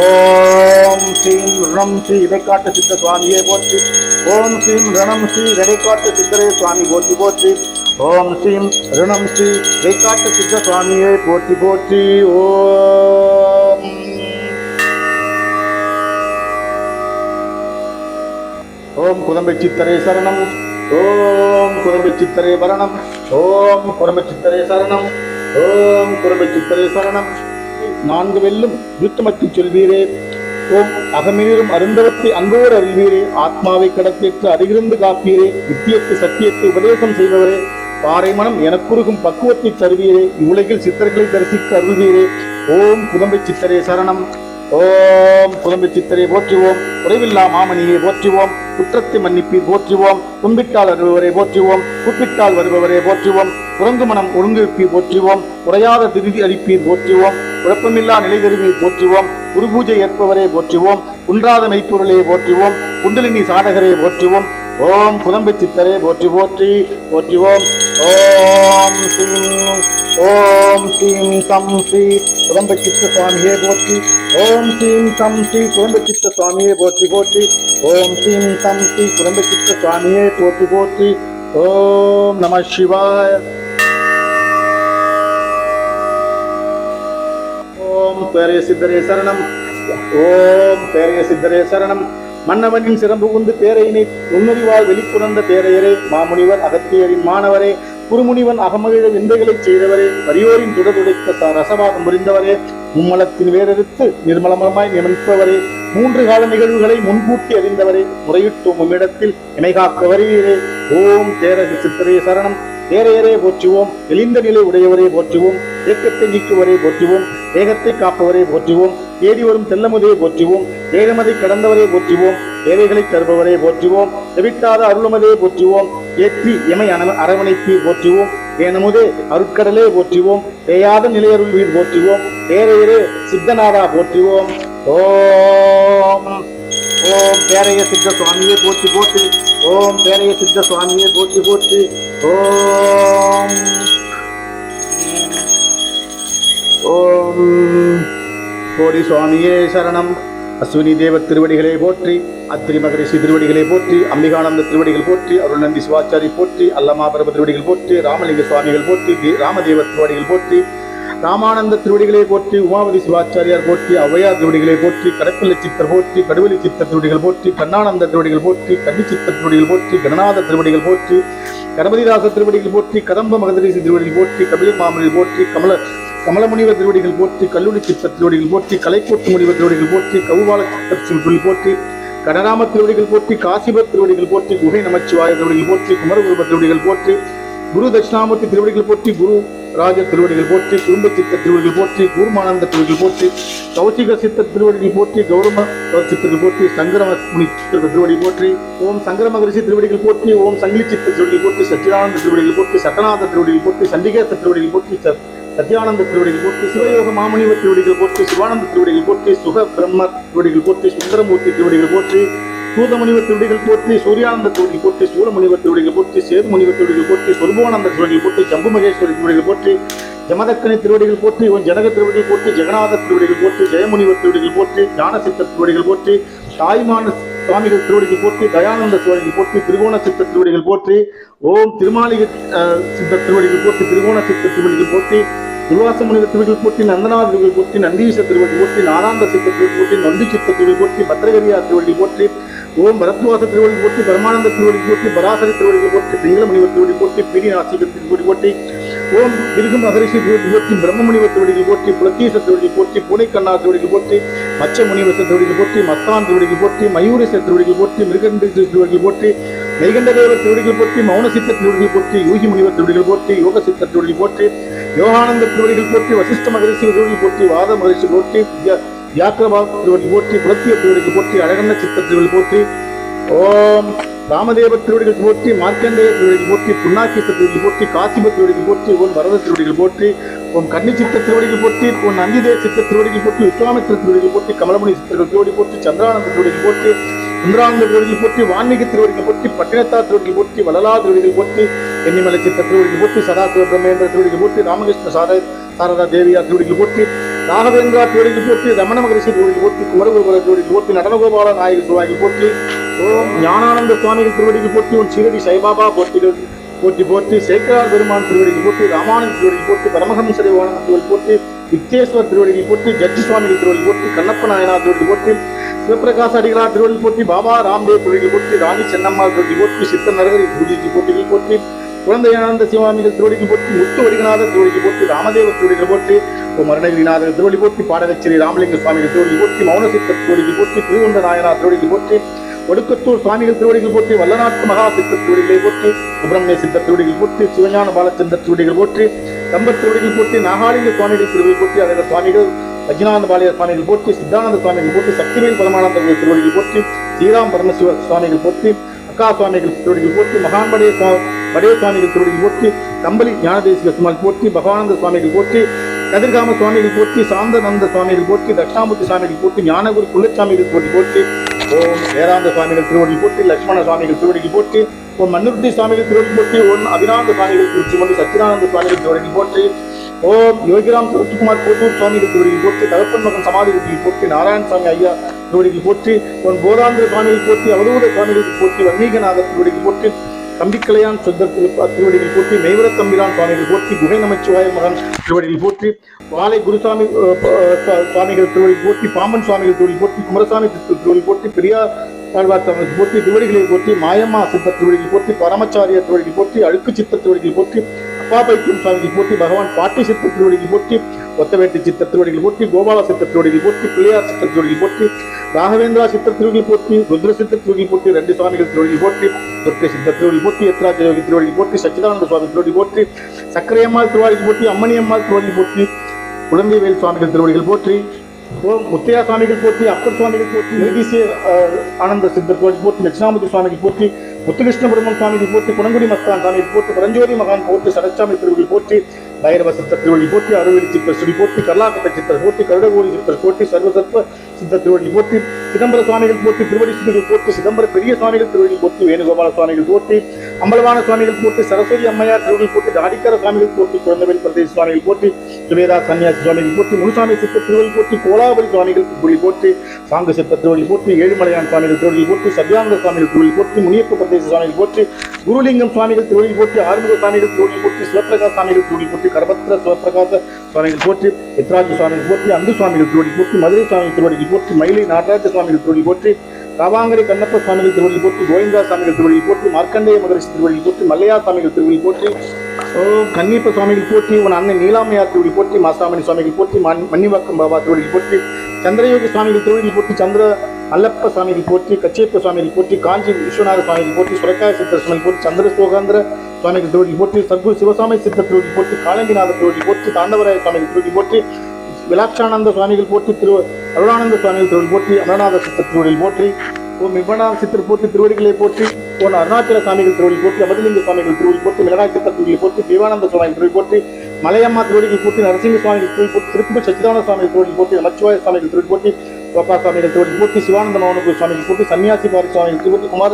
ஓம் ஸ்ரீம் ரணம் ஸ்ரீ இடைக்காட்டு சித்த சுவாமியே போற்றி. ஓம் ஸ்ரீம் ரணம் ஸ்ரீ இடைக்காட்டு சித்தரே சுவாமி போற்றி போற்றி. ஓம் ஸ்ரீம் ரணம் ஸ்ரீ இடைக்காட்டு சித்த சுவாமியே போற்றி போற்றி. ஓம் ஓம் குதம்பை சித்தரே சரணம். ஓம் குதம்பை சித்தரே வரணம். ஓம் குதம்பை சித்தரே சரணம். ஓம் குதம்பை சித்தரே சரணம். நான்கு வெல்லும் யுத்தமத்தில் சொல்வீரே. ஓம் அகமீறும் அருந்தவத்தை அன்போடு அறிவீரே. ஆத்மாவை கடத்திற்கு அருகிருந்து காப்பீரே. நித்தியத்து சத்தியத்தை உபதேசம் செய்பவரே. பாறை மனம் எனக்குருகும் பக்குவத்தை தருவீரே. இவ்வுலகில் சித்தர்களை தரிசிக்க அருள்வீரே. ஓம் குதம்பை சித்தரே சரணம். ஓம் குதம்பை சித்தரை போற்றுவோம். குறைவில்லா மாமணியை போற்றுவோம். குற்றத்தை மன்னிப்பீர் போற்றுவோம். கும்பிட்டால் வருபவரை போற்றுவோம். கூப்பிட்டால் வருபவரை போற்றுவோம். குரங்கு மனம் ஒருங்கிருப்பீர் போற்றுவோம். குறையாத திருதி அளிப்பீர் போற்றுவோம். குழப்பமில்லா நிலை தருவீர் போற்றுவோம். குரு பூஜை ஏற்பவரை போற்றுவோம். குன்றாத மெய்ப்பொருளை போற்றுவோம். குண்டலினி சாதகரை போற்றுவோம். ஓம் குதம்பை சித்தரை போற்றி போற்றி போற்றுவோம். ஓம் ஸ்ரீம் ஓம் ஸ்ரீம் தம் ஸ்ரீ குதம்பை சித்த சுவாமியே போற்றி. ஓம் ஸ்ரீம் தம் ஸ்ரீ குதம்பை சித்த சுவாமியே போற்றி போற்றி. ஓம் ஸ்ரீம் தம் ஸ்ரீ குதம்பை சித்த சுவாமியே போற்றி போற்றி. ஓம் நம சிவாய. ஓம் பேரைய சித்தரே சரணம். ஓம் பேரைய சித்தரே சரணம். மன்னவனின் சிறம்பு உந்து பேரையினை நுண்ணறிவால் வெளிப்புணர்ந்த பேரையரே. மாமுனிவர் அகத்தியரின் மாணவரே. குருமுனிவன் அகமகிழ விந்தைகளை செய்தவரே. பரியோரின் துடதுடைத்த ரசவாதம் புரிந்தவரே. மும்மலத்தின் வேறெடுத்து நிர்மலமாய் நியமிப்பவரே. மூன்று கால நிகழ்வுகளை முன்கூட்டி அறிந்தவரே. முறையிட்டும் உம்மிடத்தில் இமைகாக்க வருவீரே. ஓம் தேரக சித்தரே சரணம். தேரையரே போற்றுவோம். எளிந்த நிலை உடையவரே போற்றுவோம். ஏக்கத்தை நீக்குவரே போற்றுவோம். தேகத்தை காப்பவரே போற்றுவோம். தேடி வரும் தெல்லமுதே போற்றுவோம். தேகமதை கடந்தவரே போற்றுவோம். தேவைகளை தருபவரே போற்றுவோம். தெவிட்டாத அருளமதே போற்றுவோம். ஏற்றி எமை அரவணைப்பீர் போற்றுவோம். ஏனமுதே அருட்கடலே போற்றுவோம். தேயாத நிலையருள்வீர் போற்றுவோம். தேரையரே சித்தநாதா போற்றுவோம். ஓம் ஓம் பேரைய சித்த சுவாமியே போற்றி போற்றி. ஓம் பேரைய சித்த சுவாமியே போற்றி போற்றி. ஓம் ஓம் கோடி சுவாமியே சரணம். அஸ்வினி தேவ திருவடிகளை போற்றி. அத்திரி மகரிஷி திருவடிகளை போற்றி. அம்பிகானந்த திருவடிகள் போற்றி. அருள்நந்தி சிவாச்சாரி போற்றி. அல்லமாபரப திருவடிகள் போற்றி. ராமலிங்க சுவாமிகள் போற்றி. ராமதேவ திருவடிகள் போற்றி. ராமானந்த திருவடிகளை போற்றி. உமாவதி சிவாச்சாரியார் போற்றி. ஔவையார் திருவடிகளை போற்றி. கடப்பிள்ளை சித்தர் போற்றி. கடுவலி சித்தர் திருவடிகள் போற்றி. கண்ணானந்த திருவடிகள் போற்றி. கன்னி சித்தர் திருவடிகள் போற்றி. கணநாத திருவடிகள் போற்றி. கணபதிதாச திருவடிகள் போற்றி. கதம்ப மகதரிசி திருவடிகள் போற்றி. கபில மாமனில் போற்றி. கமலமுனிவர் திருவடிகள் போற்றி. கல்லூரி சித்தர் திருவடிகள் போற்றி. கலைக்கோட்டு முனிவர் திருவடிகள் போற்றி. கவுபால சித்தர் திருவடி போற்றி. கடராம திருவடிகள் போற்றி. காசிபர் திருவடிகள் போற்றி. குகை நமச்சிவாய திருவடிகள் போற்றி. குமரகுருப திருவடிகள் போற்றி. குரு தட்சிணாமூர்த்தி திருவடிகள் போற்றி. குரு ராஜ திருவடிகள் போற்றி. குடும்ப சித்த திருவடிகள் போற்றி. கூர்மானந்த திருவடிகள் போற்றி. கௌசிக சித்த திருவடிகள் போற்றி. கௌரம சித்தர்கள் போற்றி. சங்கரம முனி சித்தர்கள் திருவடி போற்றி. ஓம் சங்கர மகரிஷி திருவடிகள் போற்றி. ஓம் சங்கிலி சித்த திருவடிகள் போற்றி. சச்சிதானந்த திருவடிகள் போற்றி. சட்டநாத திருவடிகள் போற்றி. சண்டிகேச திருவடிகள் போற்றி. சத்யானந்த திருவடிகள் போற்றி, சிவயோக மாமுனிவர் திருவடிகள் போற்றி, சிவானந்த திருவடிகள் போற்றி, சுக பிரம்ம திருவடிகள் போற்றி, சுந்தரமூர்த்தி திருவடிகள் போற்றி, சூதமுனிவர் திருவடிகள் போற்றி, சூரியானந்த திருவடிகள் போற்றி, சூலமுனிவர் திருவடிகள் போற்றி, சேதுமுனிவர் திருவடிகள் போற்றி, சொர்பவானந்த திருவடிகள் போற்றி, ஜம்பு மகேஸ்வரி திருவடிகள் போற்றி, ஜமதக்கனி திருவடிகள் போற்றி, உன் ஜனக திருவடிகள் போற்றி, ஜெகநாத திருவடிகள் போற்றி, ஜெயமுனிவர் திருவடிகள் போற்றி, ஞானசித்த திருவடிகள் போற்றி, தாய்மான சுவாமிகள் திருவடிகள் போற்றி, தயானந்த திருவடிகள் போற்றி, திரிகோண சித்த திருவடிகள் போற்றி, ஓம் திருமாலிக சித்த திருவடிகள் போற்றி, திரிகோண சித்த திருவடிகள் போற்றி, துர்வாச முனிவர் திருவடிகள் போற்றி, நந்தநாத திருவடிகள் போற்றி, நந்தீச திருவடி போற்றி, நாராந்த சித்த திருவடி போற்றி, நொண்டி சித்த திருவடி போற்றி, பத்திரகரியா திருவடி போற்றி, ஓம் பரத்வாச திருவடி போற்றி, பரமானந்த திருவடி போற்றி, பராசரி திருவடிகள் போற்றி, பிங்கள முனிவர் திருவடி போற்றி, பீடி நாசிகர் திருவடி போற்றி, ஓம் பிருகு மகரிஷி திருவடி போற்றி, பிரம்ம முனிவர் திருவடிகள் போற்றி, புலத்தீச திருவடிகள் போற்றி, பூனைக்கண்ணா திருவடிகள் போற்றி, மச்ச முனிவச திருவடிகள் போற்றி, மஸ்தான் திருவடிகள் போற்றி, மயூரேச திருவடிகள் போற்றி, மிருகண்டீச திருவடிகள் போற்றி, மெய்கண்டதேவர் திருவடிகள் போற்றி, மௌனசித்த திருவடிகள் போற்றி, யூகி முனிவர் திருவடிகள் போற்றி, யோக சித்த திருவடிகள் போற்றி, யோகானந்த திருவடிகள் போற்றி, வசிஷ்ட மகரிஷி திருவடிகள் போற்றி, வாத மகரிஷி போற்றி, வியாக்கிரபா திருவடிகள் போற்றி, புலத்திய திருவடிகள் போற்றி, அழகண்ண சித்த திருவடிகள் போற்றி, ஓம் ராமதேவ திருவடிகள் போற்றி, மார்க்கண்டேய திருவடிகள் போற்றி, புன்னாக்கீச திருவடிகள் போற்றி, காசிப திருவடிகள் போற்றி, ஓம் வரத திருவடிகள் போற்றி, ஓம் கன்னி சித்த திருவடிகள் போற்றி, ஓம் நந்திதேவ சித்த திருவடிகள் போற்றி, விஸ்வாமித்திர திருவடிகள் போற்றி, கமலமுனி சித்தர்கள் திருவடி போற்றி, சந்திரானந்த திருவடிகள் போற்றி, சுந்தரானந்த திருவடிகள் போற்றி, வான்மீக திருவடிகள் போற்றி, பட்டினத்தா திருவடிகள் போற்றி, வளலா திருவடிகள் போற்றி, எண்ணிமலை சித்த திருவடிகள் போற்றி, சதாசிவ பிரம்மேந்திர திருவடிகள் போற்றி, ராமகிருஷ்ண சாரதா தேவியா திருவடிகள் போற்றி, ராகவேந்திரா திருவடிகள் போற்றி, ரமண மகரிஷி திருவடிகள் போற்றி, குமரகுருபர திருவடிகள் போற்றி, நடனகோபால நாயகர் சுவாமிகள் போற்றி, ஓம் ஞானானந்த சுவாமிகள் திருவடிகள் போற்றி, உன் சீரடி சைபாபா போற்றிகள் போற்றி போற்றி, சேக்கரார் பெருமான் திருவடிகள் போற்றி, ராமானந்த திருவடிகள் போற்றி, பரமஹம்ச தேவானந்த திருவடி போற்றி, விக்னேஸ்வர் திருவடிகள் போற்றி, ஜட்ஜி சுவாமிகள் திருவடிகள் போற்றி, கண்ணப்ப நாயனார் திருவடி போற்றி, சிவபிரகாச அடிகளார் திருவடி போற்றி, பாபா ராம்தேவ் திருவடிகள் போற்றி, ராணி சென்னம்மாள் திருவடி போற்றி, சித்த நரகரி பூஜை போட்டிகள் போற்றி, குழந்தையானந்த சிவாமிகள் திருவடிகள் போற்றி, முத்து வடிகநாதர் திருவடிகள் போற்றி, ராமதேவ திருவடிகள் போற்றி, மரணகிரிநாதர் திருவடி போற்றி, பாடகச்சேரி ராமலிங்க சுவாமிகள் திருவடி போற்றி, மௌனசித்த திருவடிகள் போற்றி, திருவந்த நாயனார் திருவடிகள் போற்றி, ஒடுக்கத்தூர் சுவாமிகள் திருவடிகள் போற்றி, வல்லநாட்டு மகா சித்த திருவடிகளை போற்றி, சுப்பிரமணிய சித்த திருவடிகள் போற்றி, சிவஞான பாலச்சந்திர திருவடிகள் போற்றி, தம்பர் திருவடிகள் போற்றி, நாகாலிங்க சுவாமிகள் திருவடிகள் போற்றி, அழகர் சுவாமிகள், வஜ்ரானந்த பாலிய சுவாமிகள் போற்றி, சித்தானந்த சுவாமிகள் போற்றி, சக்திவேல் பரமானந்த திருவடிகள் போற்றி, ஸ்ரீராம் பரமசிவ சுவாமிகள் போற்றி, அக்கா சுவாமிகள் திருவடிகள் போற்றி, மகான்படைய சுவாமிகள் திருவடிகள் போற்றி, கம்பளி ஞானதேசிக சுவாமி போற்றி, பகவானந்த சுவாமிகள் போற்றி, கதிர்காம சுவாமிகள் போற்றி, சாந்தநந்த சுவாமிகள் போற்றி, தட்சிணாமூர்த்தி சுவாமிகள் போற்றி, ஞானகுரு குள்ளச்சாமிகள் திருவடி போற்றி, ஓம் வேதாந்த சுவாமிகள் திருவடி போற்றி, லட்சுமண சுவாமிகள் திருவடிகள் போற்றி, ஓம் மன்னுர்த்தி சுவாமிகள் திருவடி போற்றி, ஓம் அபிராந்த சுவாமிகள் திருச்சி கொண்டு சச்சிதானந்த சுவாமிகள் திருவடிகள் போற்றி, ஓம் யோகிராம் சுரத்குமார் கோட்டூர் சுவாமிகள் திருவடிகள் போற்றி, தகப்பன் மகன் சமாதி போற்றி, நாராயணசாமி ஐயா திருவடிகள் போற்றி, ஓம் போதாந்திர சுவாமிகள் போற்றி, அவதூத சுவாமிகள் போற்றி, வன்மீகநாதர் திருவடிகள் போற்றி, தம்பிக்கலையான் சுந்தர் திருவடிகள் போற்றி, மெய்வர தம்பிரான் சுவாமிகள் போற்றி, குகை நமச்சிவாய மகன் திருவடிகள் போற்றி, வாழை குருசாமி சுவாமிகள் திருவடி போற்றி, பாம்பன் சுவாமிகள் திருவடி போற்றி, குமரசாமி திருவடி போற்றி, பெரியார் தாழ்வார் சுவாமிகள் போற்றி, திருவடிகளை போற்றி, மாயம்மா சித்த திருவடிகள் போற்றி, பரமச்சாரிய திருவடிகள் போற்றி, அழுக்கு சித்த திருவடிகள் போற்றி, அப்பா பைக்கும் சுவாமிகள் போற்றி, பகவான் பாட்டி சித்த திருவடிகள் போற்றி, ஒத்தவேட்டி சித்த திருவடிகள் போற்றி, கோபால சித்த திருவடிகள் போற்றி, பிள்ளையார் சித்த திருவடிகள் போற்றி, ராகவேந்திரா சித்த திருவடிகள் போற்றி, ருத்ர சித்த திருவடிகள் போற்றி, ரெண்டு சுவாமிகள் திருவடிகள் போற்றி, துர்க்கை சித்த திருவடி போற்றி, எத்ராஜ யோகி திருவடிகள் போற்றி, சச்சிதானந்த சுவாமி திருவடி போற்றி, சக்கரையம்மாள் திருவாடிகள் போற்றி, அம்மணியம்மாள் திருவடிகள் போற்றி, குழந்தைவேல் சுவாமிகள் திருவடிகள் போற்றி, ஓம் முத்தையா சுவாமிகள் போற்றி, அப்பர் சுவாமிகள் போற்றி, நிர்கீசிய ஆனந்த சித்தர் திருவடி போற்றி, தட்சிணாமூர்த்தி சுவாமிகள் போற்றி, முத்துகிருஷ்ண பிரம்மன் சுவாமிகள் போற்றி, குணங்குடி மஸ்தான் சுவாமிகள் போற்றி, பரஞ்சோதி மகான் போற்றி, சரச்சாமி திருவடி போற்றி, பைரவ சித்த திருவடி போற்றி, அருள்வெளி சித்தர் ஸ்ரீ போற்றி, கர்லாக்கட்ட சித்தர் போற்றி, கருடகோடி சித்தர் போற்றி, சர்வசத்வ சித்த திருவடி போற்றி, சிதம்பர சுவாமிகள் போற்றி, திருவடி சித்தர்கள் போற்றி, சிதம்பர பெரிய சுவாமிகள் திருவடி போற்றி, வேணுகோபால சுவாமிகள் போற்றி, அம்பலவான சுவாமிகள் போற்றி, சரஸ்வதி அம்மையார் திருவடி போற்றி, தாடிக்கார சுவாமிகள் போற்றி, குழந்தைவேல் பிரதேச சுவாமிகள் போற்றி, சுவேதா சன்னியாசி சுவாமிகள் போற்றி, முனுசாமி சித்த திருவடி போற்றி, கோலாபரி சுவாமிகள் திருவடி போற்றி, சாங்கு சித்த திருவடி போற்றி, ஏழுமலையான் சுவாமிகள் திருவடி போற்றி, சத்யானந்த சுவாமிகள் திருவடி போற்றி, முனியப்ப பிரதேச சுவாமிகள் போற்றி, குருலிங்கம் சுவாமிகள் திருவடி போற்றி, ஆறுமுக சுவாமிகள் திருவடி போற்றி, சிவபிரகாஷ் சுவாமிகள் திருவடி போற்றி, கரபத்திர சிவபிரகாச சுவாமிகள் போற்றி, எத்ராஜ சுவாமிகள் போற்றி, அந்து சுவாமிகள் திருவடி போற்றி, மதுரை சுவாமிகள் திருவடி போற்றி, மயிலை நாட்டராஜ சுவாமிகள் திருவடி போற்றி, காவாங்கரை கண்ணப்ப சுவாமிகள் திருவடி போற்றி, கோவிந்தா சுவாமிகள் திருவடி போற்றி, மார்க்கண்டேய மகரிஷி திருவடி போற்றி, மல்லையா சுவாமிகள் திருவடி போற்றி, கன்னிப்ப சுவாமிகள் போற்றி, உன் அண்ணன் நீலாமையார் திருவடி போற்றி, மாசாமணி சுவாமிகள் போற்றி, மன்னிவாக்கம் பாபா திருவடி போற்றி, சந்திரயோகி சுவாமிகள் திருவடி போற்றி, சந்திர அல்லப்ப சுவாமிகள் போற்றி, கச்சேப்ப சுவாமிகள் போற்றி, காஞ்சி விஸ்வநாத சுவாமிகள் போற்றி, சுரக்காய சித்த சுவாமிகள் போற்றி, சந்திர சோகாந்திர சுவாமிகள் திருவடி போற்றி, சத்குரு சிவசாமி சித்த திருவடி போற்றி, காலங்கிநாத திருவடி போற்றி, தாண்டவராய சுவாமிகள் திருவடி போற்றி, விலாட்சானந்த சுவாமிகள் போற்றி, அருளானந்த சுவாமிகள் திருவடி போற்றி, அமரநாத சித்த திருவடியில் போற்றி, ஓம் விபனாத சித்தர் போற்றி, திருவடிகளை போற்றி, ஓம் அருணாச்சல சுவாமிகள் திருவடி போற்றி, அமதலிங்க சுவாமிகள் திருவடி போற்றி, மிளகாய் சித்த திருவடி போற்றி, தேவானந்த சுவாமிகள் திருவடி போற்றி, மலையம்மா திருவடிகள் போற்றி, நரசிங்க சுவாமிகள் திருவடி போற்றி, திருப்பூர் சச்சிதானந்த சுவாமிகள் திருவடி போற்றி, நமச்சிவாய சுவாமிகள் திருவடி போற்றி, கோபா சுவாமிகள் திருவடி போற்றி, சிவானந்த மௌனகுரு சுவாமிகள் போற்றி, சன்னியாசி பாரி சுவாமிகள் திருவடி, குமார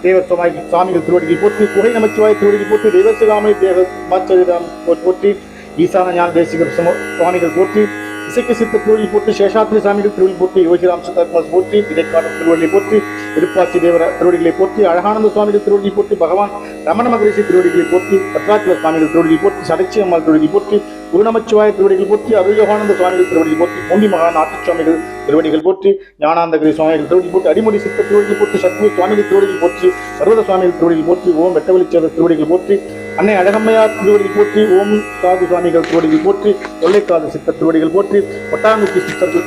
தேவர் சுவாமிகள் திருவடிகள் போற்றி, புகை நமச்சிவாய திருவடிகள் போற்றி, தெய்வசிகாமணி தேவ மாச்சரிராம் போற்றி, ஈசான ஞான தேசிகர் சுவாமிகள் போற்றி, இசைக்கு சித்த திருவள்ளி போற்றி, சேஷாத்ரி சாமிகள் திருவள்ளி போற்றி, யோகிராம் சித்தாத்மா போற்றி, இடைக்கான திருவள்ளியை போற்றி, இருப்பாட்சி தேவர திருவடிகளை போற்றி, அழகானந்த சுவாமிகள் திருவடியை போற்றி, பகவான் ரமண மகரிஷி திருவடிகளை போற்றி, பத்ராச்சல சுவாமிகள் திருவடிகளை போற்றி, சடச்சி அம்மாள் திருவடியை போற்றி, குருநமச்சிவாய திருவடிகள் போற்றி, அருள்யோகானந்த சுவாமிகள் திருவடிகள் போற்றி, பூண்டி மகா நாட்டு சுவாமிகள் திருவடிகள் போற்றி, ஞானாந்தகிரி சுவாமிகள் திருவடி போற்றி, அடிமுடி சித்த திருவடிகள் போற்றி, சத்மி சுவாமிகள் திருவடிகள் போற்றி, பர்வத சுவாமிகள் திருவடிகள் போற்றி, ஓம் வெட்டவெளிச்சேர திருவடிகள் போற்றி, அன்னை அழகம்மையார் திருவடிகள் போற்றி, ஓம் சாது சுவாமிகள் திருவடிகள் போற்றி, கொள்ளைக்காத சித்த திருவடிகள் போற்றி, ஒட்டாங்குச்சி சித்தர்கள்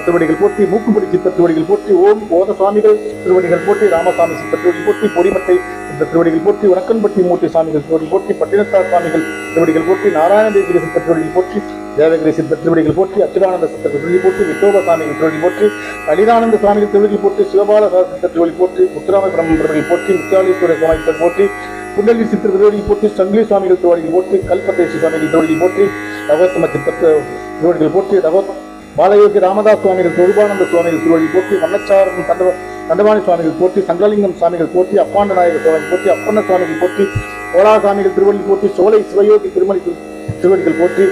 திருவடிகள் போற்றி, மூக்குப்படி சித்த திருவடிகள் போற்றி, ஓம் போத சுவாமிகள் திருவடிகள் போற்றி, ராமசாமி சித்த திருவடி போற்றி, பொடிமட்டை சித்த திருவடிகள் போற்றி, உனக்கன்பட்டி மூர்த்தி சாமிகள் திருவடி போற்றி, பட்டினத்தார் சுவாமிகள் திருவடிகள் போற்றி, நாராயண தேசிக சித்த திருவடிகள் போற்றி, தேவகிரி சித்த திருவடிகள் போற்றி, அச்சுதானந்த சித்த திருவடி போற்றி, விட்டோப சாமிகள் திருவடி போற்றி, லலிதானந்த சுவாமிகள் திருவடி போற்றி, சிவபால சித்த திருவடி போற்றி, முத்துராம பிரம்ம திருவடிகள் போற்றி, முத்தியாலீஸ்வர சுவாமிகள் போற்றி, குண்டலி சித்த திருவடிகள் போற்றி, சங்கிலி சுவாமிகள் திருவடிகள் போற்றி, கல்பதேசி சுவாமிகள் திருவடிகள் போற்றி, ரகோத்தம சித்த திருவடிகள் போற்றி, பாலயோகி ராமதாஸ் சுவாமிகள், சொருபானந்த சுவாமிகள் திருவடி போற்றி, வண்ணச்சாரம் தண்டவாணி சுவாமிகள் போற்றி, சங்கலிங்கம் சுவாமிகள் போற்றி, அப்பாண்ட நாயக சுவாமிகள் போற்றி, அப்பண்ண சுவாமிகள் போற்றி, கோலா சுவாமிகள் திருவள்ளி போற்றி, சோலை சிவயோகி திருமணி திருவடிகள் போற்றி,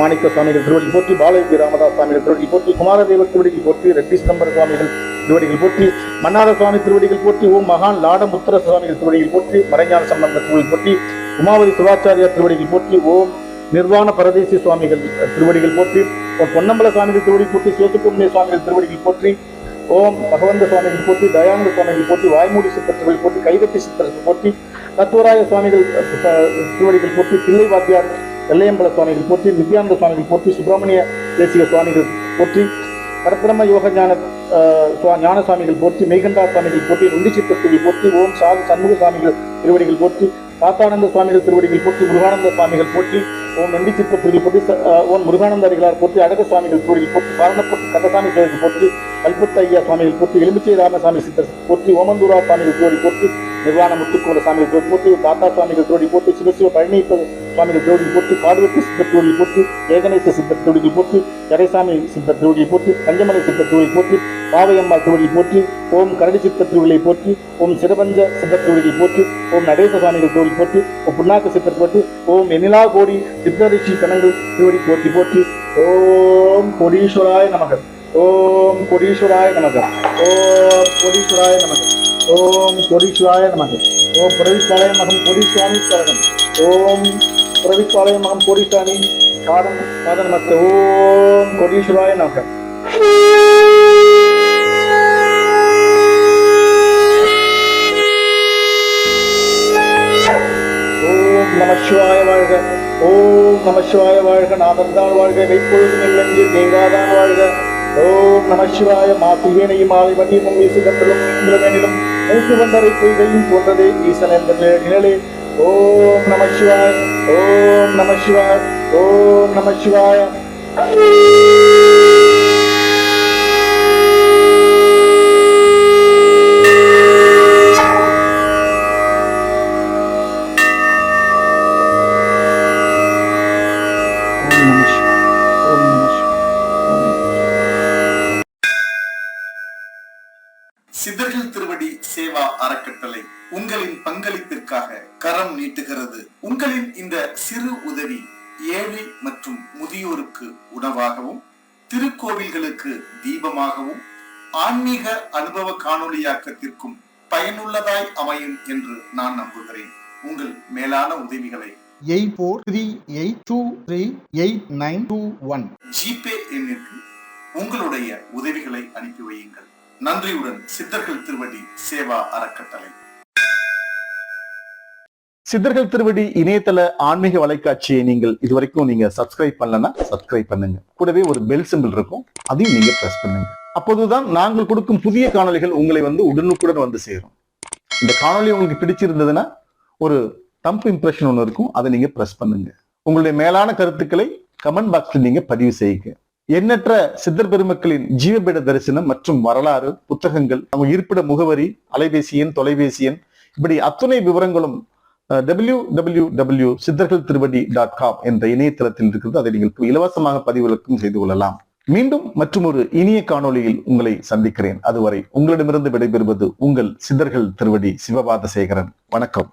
மாணிக்க சுவாமிகள் திருவடி போற்றி, பாலயோகி ராமதாஸ் சுவாமிகள் திருவடி போற்றி, குமாரதேவ திருவடிகள் போற்றி, ரெட்டி சிதம்பர சுவாமிகள் திருவடிகள் போற்றி, மன்னார சுவாமி திருவடிகள் போற்றி, ஓம் மகான் லாடமுத்திர சுவாமிகள் திருவடிகள் போற்றி, மறைஞான சம்பந்த திருவடிகள் போற்றி, உமாவதி சிவாச்சாரியா திருவடிகள் போற்றி, ஓம் நிர்வாண பரதேசி சுவாமிகள் திருவடிகள் போற்றி, ஓம் பொன்னம்பல சுவாமிகள் திருவடி போற்றி, சேசுக்குண்மை சுவாமிகள் திருவடிகள் போற்றி, ஓம் பகவந்த சுவாமிகள் போற்றி, தயானந்த சுவாமிகள் போற்றி, வாய்மூடி சித்தர் திருவடி போற்றி, கைதட்டி சித்தர்கள் போற்றி, தத்துவராய சுவாமிகள் திருவடிகள் போற்றி, தில்லை வாத்தியார் வெள்ளையம்பல சுவாமிகள் போற்றி, நித்யானந்த சுவாமிகள் போற்றி, சுப்பிரமணிய தேசிக சுவாமிகள் போற்றி, பரபிரம்ம யோக ஞான சுவாமிகள் போற்றி, மெய்கண்டா சுவாமிகள் போற்றி, நுண்டி சித்தத்துவி போற்றி, ஓம் சாது சண்முக சுவாமிகள் திருவடிகள் போற்றி, சாத்தானந்த சுவாமிகள் திருவடிகள் போற்றி, முருகானந்த சுவாமிகள் போற்றி, ஓம் நண்டி சித்த திருவடி போற்றி, ஓம் முருகானந்த அடிகளார் போற்றி, அழக சுவாமிகள் திருவடிகள் போற்றி, காரணப்பட்டு கந்தசாமி சுவாமிகள் போற்றி, கல்பத்த ஐயா சுவாமிகள் போற்றி, எலுமிச்சை ராமசாமி சித்தர் போற்றி, ஓமந்தூரா சுவாமிகள் திருவடி போற்றி, நிர்வாண முத்துக்குமர சுவாமிகள் திருவடி போற்றி, தாத்தா சுவாமிகள் திருவடி போற்றி, சிவசிவ பழனி சுவாமிகள் திருவடி போற்றி, காடுவெட்டி சித்தர் திருவடி போற்றி, ஏகநேச சித்தர் திருவடி போற்றி, ஜடைசாமி சித்தர் திருவடி போற்றி, பஞ்சமலை சித்தர் திருவடி போற்றி, பாவையம்மா திருவடி போற்றி, ஓம் கரடி சித்தர் திருவிழை போற்றி, ஓம் சிறபஞ்ச சித்தர் திருவடி போற்றி, ஓம் நடேச சுவாமிகள் திருவடி போற்றி, ஓம் புண்ணாக்க சித்தர் போற்றி, ஓம் எண்ணிலா கோடி சித்தரிஷி கணங்கள் திருவடி போற்றி போற்றி, ஓம் கோடீஸ்வராய நமக, ஓம் கோடீஸ்வராய நமக, ஓம் கோடீஸ்வராய நமக, ஓம் கோடீஸ்வராய நமக, ஓம் புரவிப்பாளைய மகம் கோடீஸ்வாமி சரணம், ஓம் புரவிப்பாளைய மகம் கோடீஸ்வாமி பாதம் நமஸ்த, ஓம் கோடீஸ்வராய நமக. நமசிவாய வாழ்க, ஓம் நமசிவாய வாழ்க, நாதந்தாள் வாழ்க, மெய்ப்பொழுது நெல்லெஞ்சில் தேங்காதான் வாழ்க, ஓம் நமசிவாய. மாசிவேனையும் மாலை வண்டியும் வீசு கண்டலும் இந்திரவேனிலும் மூக்கு வந்தரை பொய்கையும் போன்றதே ஈசன் என்ற நிழலே. ஓம் நமசிவாய, ஓம் நமசிவாய, ஓம் நமசிவாய. சித்தர்கள் திருவடி சேவா அறக்கட்டளை உங்களின் பங்களிப்பிற்காக கரம் நீட்டுகிறது. உங்களின் இந்த சிறு உதவி ஏழை மற்றும் முதியோருக்கு உணவாகவும், திருக்கோவில்களுக்கு தீபமாகவும், ஆன்மீக அனுபவ காணொளியாக்கத்திற்கும் பயனுள்ளதாய் அமையும் என்று நான் நம்புகிறேன். உங்கள் மேலான உதவிகளை 8438238921 ஜிபே எண்ணிற்கு உங்களுடைய உதவிகளை அனுப்பி வையுங்கள். நன்றியுடன் சித்தர்கள் திருவடி சேவா அறக்கட்டளை. சித்தர்கள் திருவடி இணையதள ஆன்மீக வலைக்காட்சியை நீங்கள் இதுவரைக்கும் நீங்க சப்ஸ்கிரைப் பண்ணலன்னா சப்ஸ்கிரைப் பண்ணுங்க. கூடவே ஒரு பெல் சிம்பிள் இருக்கும், அதையும் நீங்க பிரஸ் பண்ணுங்க. அப்போதுதான் நாங்கள் கொடுக்கும் புதிய காணொளிகள் உங்களை உடனுக்குடன் வந்து சேரும். இந்த காணொளி உங்களுக்கு பிடிச்சிருந்ததுன்னா ஒரு தம்ப் இம்ப்ரெஷன் ஒன்று இருக்கும், அதை நீங்க பிரஸ் பண்ணுங்க. உங்களுடைய மேலான கருத்துக்களை கமெண்ட் பாக்ஸில் நீங்க பதிவு செய்யுங்க. எண்ணற்ற சித்தர் பெருமக்களின் ஜீவபீட தரிசனம் மற்றும் வரலாறு புத்தகங்கள், அவங்க இருப்பிட முகவரி, அலைபேசி எண், தொலைபேசி எண், இப்படி அத்துணை விவரங்களும் www.siddhargalthiruvadi.com என்ற இணையதளத்தில் இருக்கிறது. அதை நீங்கள் இலவசமாக பதிவிறக்கம் செய்து கொள்ளலாம். மீண்டும் மற்றொரு இனிய காணொளியில் உங்களை சந்திக்கிறேன். அதுவரை உங்களிடமிருந்து விடைபெறுவது உங்கள் சித்தர்கள் திருவடி சிவபாத சேகரன். வணக்கம்.